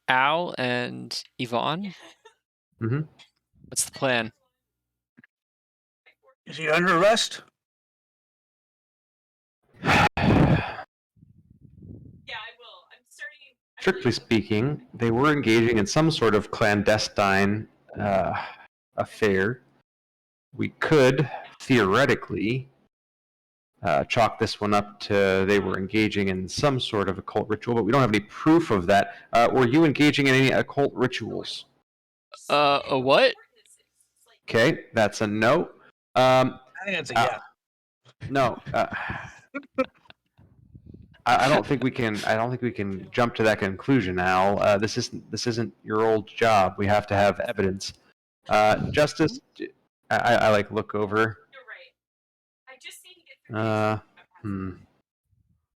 Al and Yvonne. Mm-hmm. What's the plan? Is he under arrest? Yeah, I will. I'm starting. Strictly speaking, they were engaging in some sort of clandestine affair. We could theoretically chalk this one up to they were engaging in some sort of occult ritual, but we don't have any proof of that. Were you engaging in any occult rituals? A what? Okay, that's a no. I think it's a yes. No. I don't think we can. I don't think we can jump to that conclusion, Al. This isn't your old job. We have to have evidence. Justice, I like look over. You're right. I just need to get.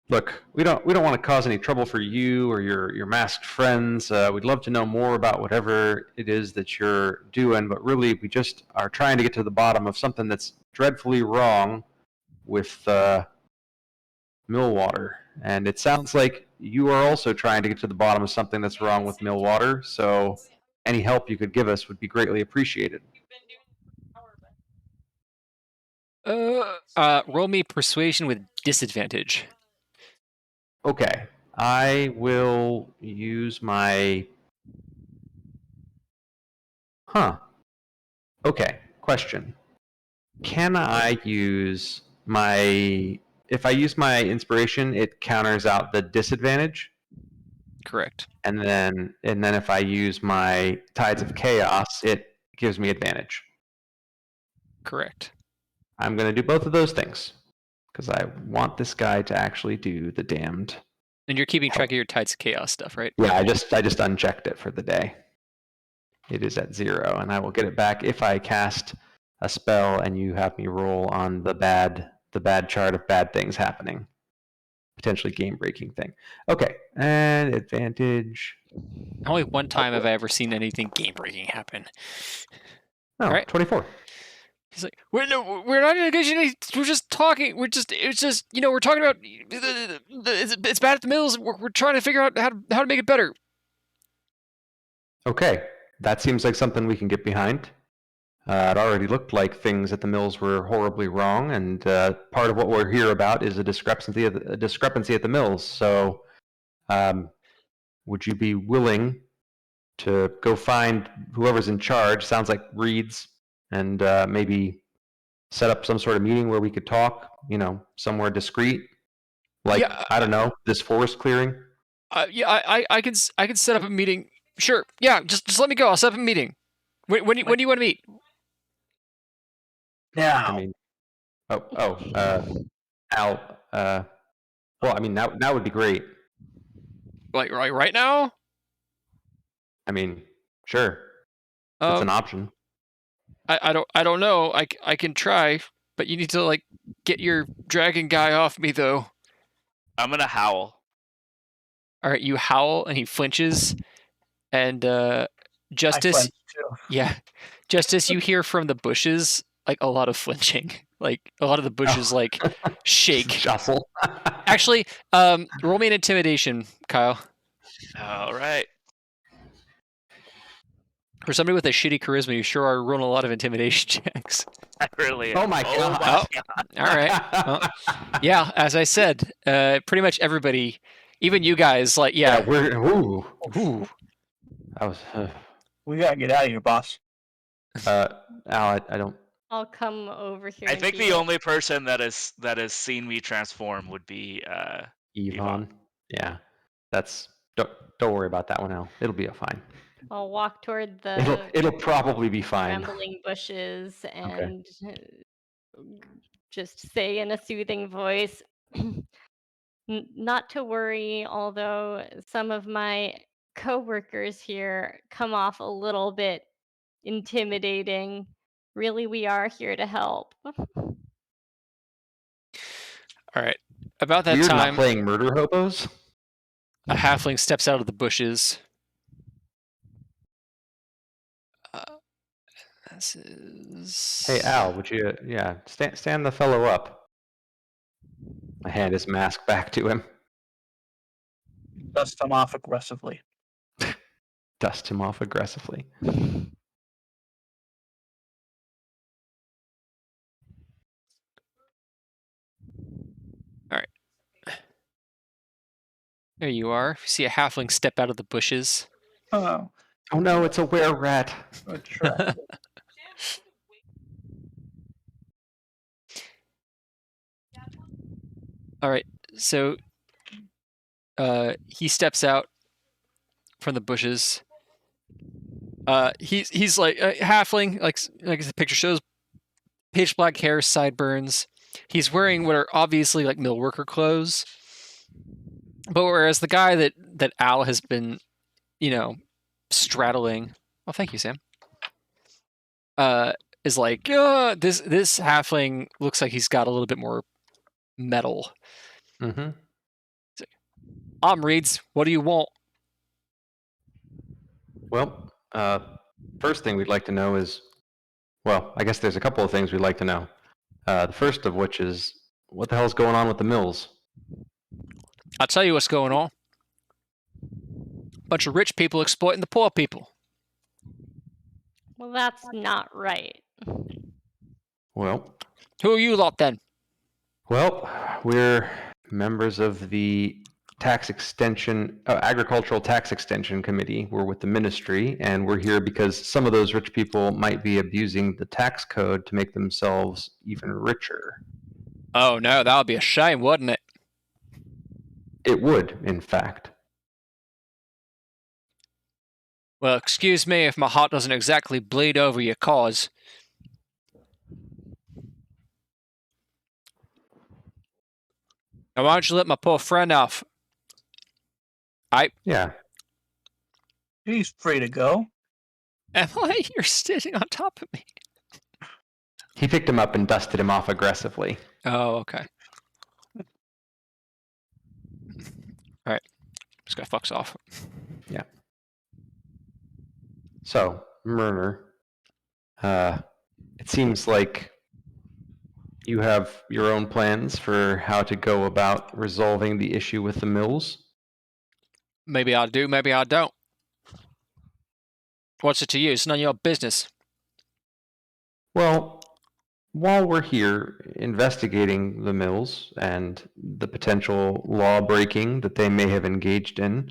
Look, we don't want to cause any trouble for you or your masked friends. We'd love to know more about whatever it is that you're doing, but really we just are trying to get to the bottom of something that's dreadfully wrong with MILLWATER. And it sounds like you are also trying to get to the bottom of something that's wrong with MILLWATER. So any help you could give us would be greatly appreciated. Roll me persuasion with disadvantage. Okay, I will use my... Okay, question. Can I use my... If I use my inspiration, it counters out the disadvantage? Correct. And then if I use my Tides of Chaos, it gives me advantage. Correct. I'm going to do both of those things because I want this guy to actually do the damned. And you're keeping track of your Tides of Chaos stuff, right? Yeah, I just unchecked it for the day. It is at 0, and I will get it back if I cast a spell and you have me roll on the bad chart of bad things happening. Potentially game-breaking thing. Okay, and advantage. Only one time have I ever seen anything game-breaking happen. Oh, All right. 24. He's like, we're not engaging. We're just talking. It's just, we're talking about it's bad at the mills. We're trying to figure out how to make it better. Okay, that seems like something we can get behind. It already looked like things at the mills were horribly wrong, and part of what we're here about is a discrepancy at the mills. So, would you be willing to go find whoever's in charge? Sounds like Reed's, and maybe set up some sort of meeting where we could talk. Somewhere discreet, like I don't know, this forest clearing. I can set up a meeting. Sure. Yeah, just let me go. I'll set up a meeting. When do you want to meet? Now. I mean, Al, Well, I mean, that would be great. Like right now? I mean, sure, it's an Um, option. I don't know. I can try, but you need to like get your dragon guy off me though. I'm gonna howl. All right, you howl and he flinches, and I Justice, flinch too. yeah, Justice, you hear from the bushes like a lot of flinching, like a lot of the bushes like shake. Jostle. Actually, roll me an intimidation, Kyle. All right. For somebody with a shitty charisma, you sure are rolling a lot of intimidation checks. I really Oh am. my God. All right. Well, yeah, as I said, pretty much everybody, even you guys, like, Yeah, yeah. we're ooh. Ooh. That was We gotta get out of here, boss. Al. I don't. I'll come over here. I and think be the like, only person that has seen me transform would be Yvonne. Yeah, that's don't worry about that one, Al. It'll be fine. I'll walk toward the It'll probably be fine. rambling bushes Okay. and just say in a soothing voice, not to worry, although some of my coworkers here come off a little bit intimidating. Really, we are here to help. All right. About that We're not time, playing murder hobos. a halfling steps out of the bushes. This is. Hey Al, would you stand the fellow up? I hand his mask back to him. Dust him off aggressively. Dust him off aggressively. All right. There you are. You see a halfling step out of the bushes. Oh, Oh no, it's a were-rat. attractive. All right. So he steps out from the bushes. He's like a halfling, like the picture shows, pitch black hair, sideburns. He's wearing what are obviously like mill worker clothes. But whereas the guy that Al has been, straddling. Oh, thank you, Sam. Is like this halfling looks like he's got a little bit more metal. Mm-hmm. Reeds, what do you want? Well, first thing we'd like to know is, well, I guess there's a couple of things we'd like to know. The first of which is, what the hell's going on with the mills? I'll tell you what's going on. Bunch of rich people exploiting the poor people. Well, that's not right. Well, Who are you lot then? well, we're members of the Agricultural Tax Extension Committee. We're with the ministry, and we're here because some of those rich people might be abusing the tax code to make themselves even richer. Oh no, that would be a shame, wouldn't it? It would, in fact. Well, excuse me if my heart doesn't exactly bleed over your cause. Now, why don't you let my poor friend off? Yeah. He's free to go. Emily, you're sitting on top of me. He picked him up and dusted him off aggressively. Oh, okay. All right. This guy fucks off. Yeah. So, Murner, it seems like you have your own plans for how to go about resolving the issue with the mills. Maybe I do, maybe I don't. What's it to you? It's none of your business. Well, while we're here investigating the mills and the potential law breaking that they may have engaged in,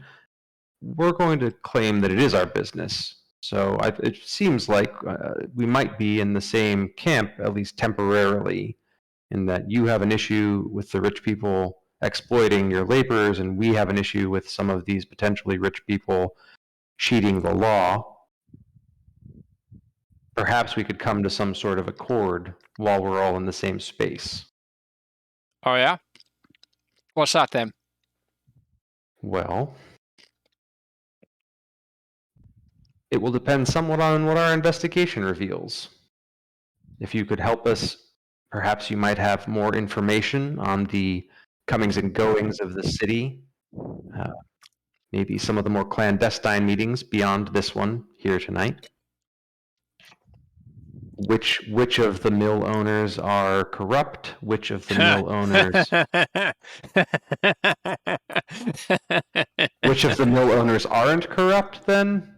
we're going to claim that it is our business. So it seems like we might be in the same camp, at least temporarily, in that you have an issue with the rich people exploiting your laborers, and we have an issue with some of these potentially rich people cheating the law. Perhaps we could come to some sort of accord while we're all in the same space. Oh, yeah? What's that then? Well, it will depend somewhat on what our investigation reveals. If you could help us, perhaps you might have more information on the comings and goings of the city. Maybe some of the more clandestine meetings beyond this one here tonight. Which of the mill owners are corrupt? Which of the mill owners? Which of the mill owners aren't corrupt? Then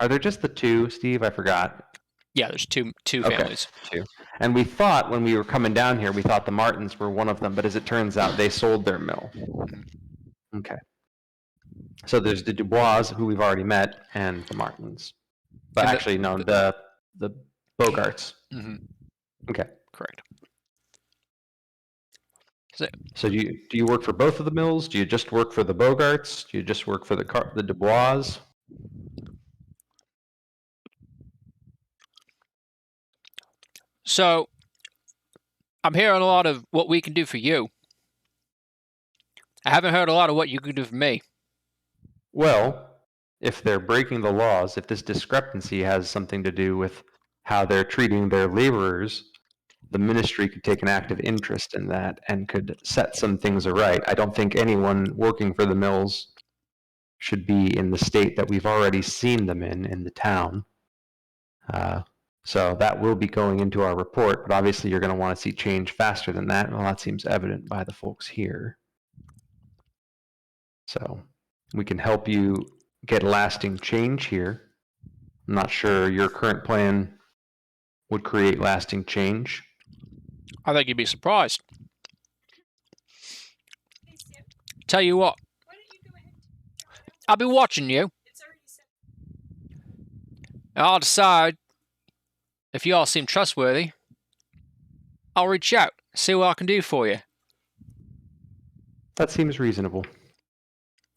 are there just the two, Steve? I forgot. Yeah, there's two Okay, families. two. And we thought when we were coming down here, we thought the Martins were one of them, but as it turns out, they sold their mill. Okay. So there's the Dubois, who we've already met, and the Martins. But And actually, no, the Bogarts. Mm-hmm. Okay. Correct. So do you work for both of the mills? Do you just work for the Bogarts? Do you just work for the Dubois? So, I'm hearing a lot of what we can do for you. I haven't heard a lot of what you can do for me. Well, if they're breaking the laws, if this discrepancy has something to do with how they're treating their laborers, the ministry could take an active interest in that and could set some things aright. I don't think anyone working for the mills should be in the state that we've already seen them in the town. So that will be going into our report, but obviously you're going to want to see change faster than that. Well, that seems evident by the folks here. So we can help you get lasting change here. I'm not sure your current plan would create lasting change. I think you'd be surprised. Tell you what, I'll be watching you. And I'll decide if you all seem trustworthy. I'll reach out, see what I can do for you. That seems reasonable.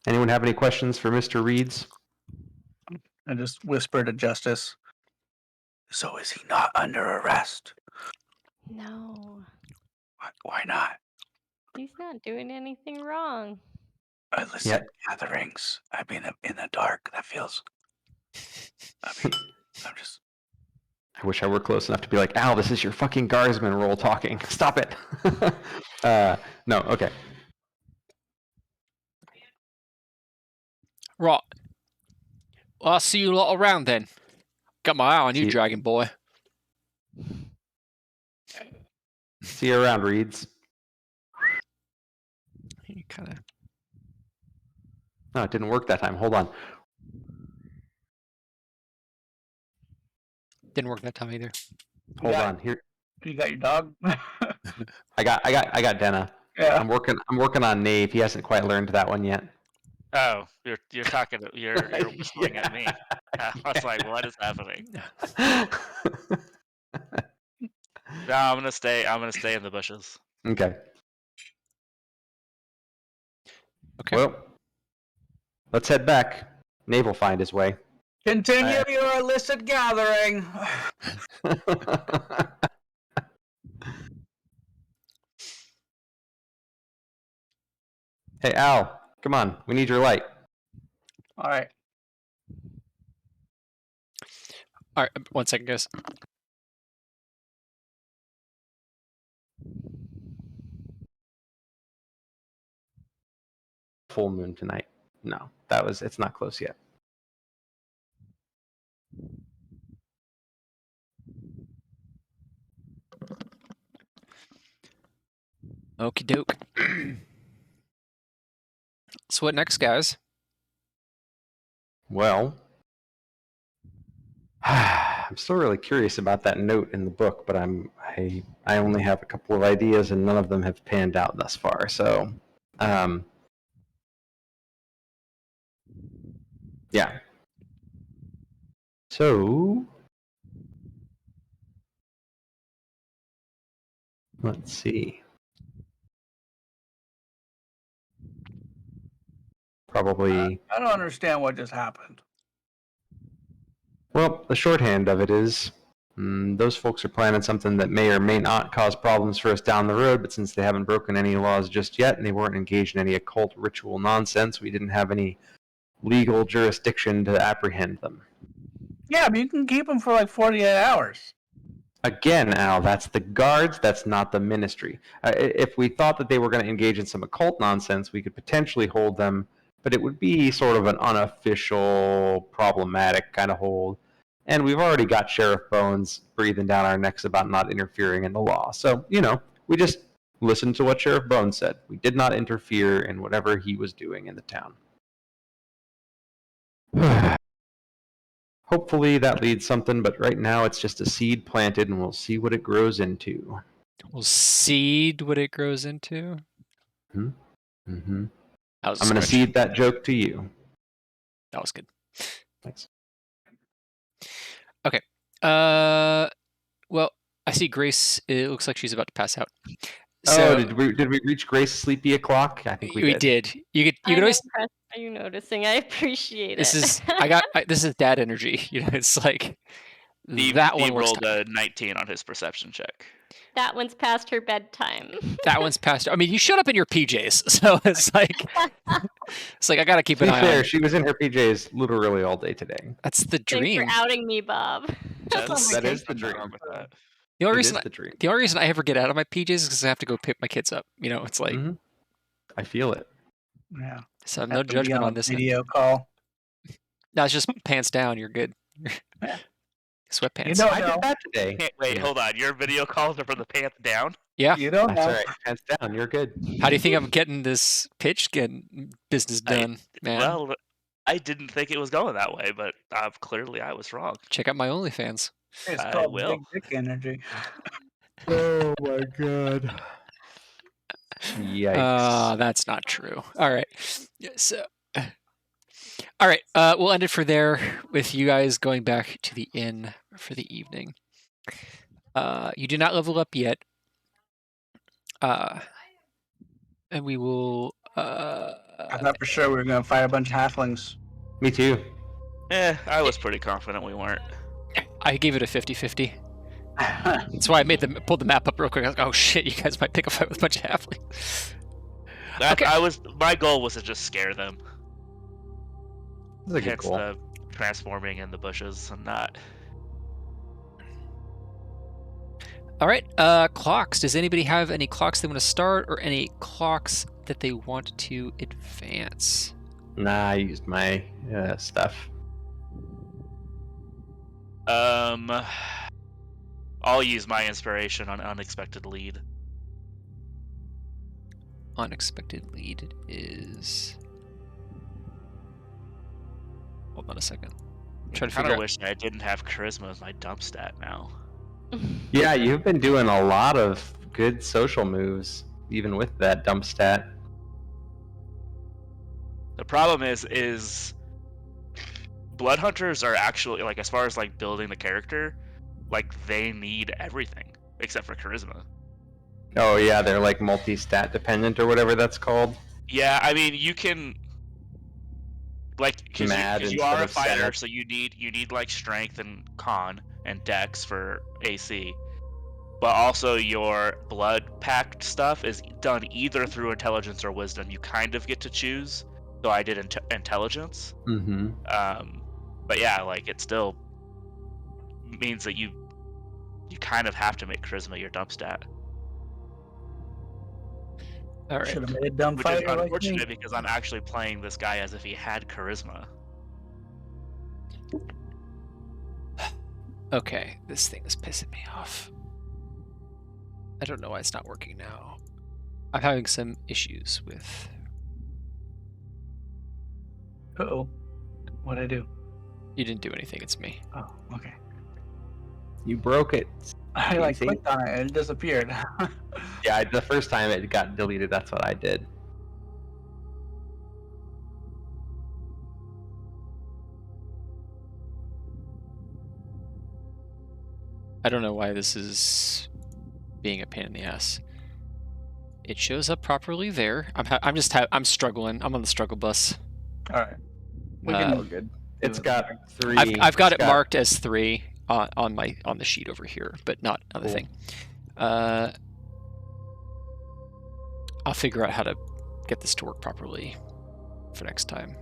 Anyone have any questions for Mr. Reeds? I just whisper to Justice. So is he not under arrest? No, Why not? he's not doing anything wrong. I listen to gatherings. I've been in the dark. That feels. I mean, I'm just. I wish I were close enough to be like, Al, this is your fucking guardsman role talking. Stop it. No, okay. Right. Well, I'll see you lot around then. Got my eye on you, See- Dragon Boy. See you around, Reeds. You kind of. No, it didn't work that time. Hold on. Didn't work that time either. Hold on. Here, You got your dog? I got Denna. Yeah. I'm working on Nave. He hasn't quite learned that one yet. Oh, you're talking. You're whistling at me. I was like, what is happening? No, I'm gonna stay in the bushes. Okay. Okay. Well, let's head back. Nave will find his way. Continue your illicit gathering. Hey, Al, come on. We need your light. All right. All right, 1 second, guys. Full moon tonight. No, it's not close yet. Okie doke. So what next, guys? Well, I'm still really curious about that note in the book, but I only have a couple of ideas and none of them have panned out thus far. So, yeah. So, let's see. Probably. I don't understand what just happened. Well, the shorthand of it is Those folks are planning something that may or may not cause problems for us down the road, but since they haven't broken any laws just yet and they weren't engaged in any occult ritual nonsense, we didn't have any legal jurisdiction to apprehend them. Yeah, but you can keep them for like 48 hours. Again, Al, that's the guards, that's not the ministry. If we thought that they were going to engage in some occult nonsense, we could potentially hold them, but it would be sort of an unofficial, problematic kind of hold. And we've already got Sheriff Bones breathing down our necks about not interfering in the law. So, we just listened to what Sheriff Bones said. We did not interfere in whatever he was doing in the town. Hopefully that leads something, but right now it's just a seed planted, and we'll see what it grows into. We'll seed what it grows into. Mm-hmm. I'm going to seed that joke to you. That was good. Thanks. Okay. Well, I see Grace. It looks like she's about to pass out. So, did we reach Grace sleepy o'clock? I think we did. You could always. Are you noticing? I appreciate This it. is this is dad energy. It's like that one works. Rolled a 19 on his perception check. That one's past her bedtime. That one's past. I mean, you showed up in your PJs, so it's like I gotta keep an eye on. Fair, she was in her PJs literally all day today. That's the dream. Thanks for outing me, Bob. That is the dream. The only reason I ever get out of my PJs is because I have to go pick my kids up. It's like I feel it. Yeah. So no judgment on this. Video call. No, it's just pants down. You're good. Sweatpants. I did that today. Wait, hold on. Your video calls are for the pants down? Yeah. You don't know. That's right. Pants down. You're good. How do you think I'm getting this pitch business done, man? Well, I didn't think it was going that way, but clearly I was wrong. Check out my OnlyFans. It's I called will. Big Dick Energy. Oh my god. Yikes. That's not true. All right. So, all right. We'll end it for there with you guys going back to the inn for the evening. You do not level up yet. And we will. I thought for sure we were going to fight a bunch of halflings. Me too. I was pretty confident we weren't. I gave it a 50-50. That's why I pulled the map up real quick. I was like, oh shit, you guys might pick a fight with a bunch of halflings. My goal was to just scare them. That's a good Hence goal. the transforming in the bushes and not. All right, clocks. Does anybody have any clocks they want to start or any clocks that they want to advance? Nah, I used my stuff. I'll use my inspiration on unexpected lead. Unexpected lead is. Hold on a second. I'm trying to I figure out. wish I didn't have charisma as my dump stat now. Yeah, you've been doing a lot of good social moves, even with that dump stat. The problem is blood hunters are actually, like, as far as like building the character, like they need everything except for charisma. Oh yeah, they're like multi-stat dependent or whatever that's called. Yeah, I mean you can, like, because you are a fighter, so you need like strength and con and dex for AC, but also your blood pact stuff is done either through intelligence or wisdom. You kind of get to choose. So I did intelligence. Mm-hmm. But yeah, like it still means that you kind of have to make charisma your dump stat. All right. Should have made a dumb Which is fighter like me. unfortunate because I'm actually playing this guy as if he had charisma. Okay, this thing is pissing me off. I don't know why it's not working now. I'm having some issues with. Uh-oh. What'd I do? You didn't do anything. It's me. Oh, okay. You broke it. I like Easy. clicked on it and it disappeared. Yeah, the first time it got deleted, that's what I did. I don't know why this is being a pain in the ass. It shows up properly there. I'm struggling. I'm on the struggle bus. All right. We Uh, can Oh, good. It's got 3. I've got it's it marked as 3. on the sheet over here, but not on the Cool. thing. I'll figure out how to get this to work properly for next time.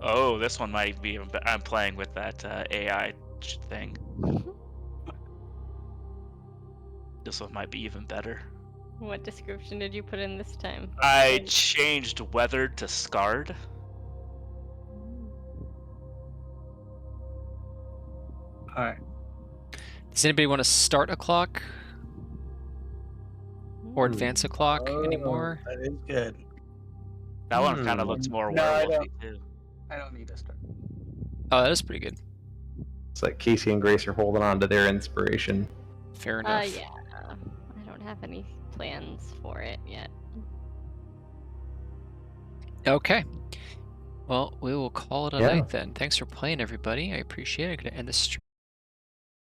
Oh, this one might be. I'm playing with that AI thing. This one might be even better. What description did you put in this time? I changed weathered to scarred. All right. Does anybody want to start a clock or advance a clock Oh, anymore? That is good. That one kind of looks more No, I werewolfy too. I don't need to start. Oh, that is pretty good. It's like Casey and Grace are holding on to their inspiration. Fair enough. Yeah. I don't have any plans for it yet. Okay. Well, we will call it a Yeah. night then. Thanks for playing, everybody. I appreciate it. I'm going to end the stream.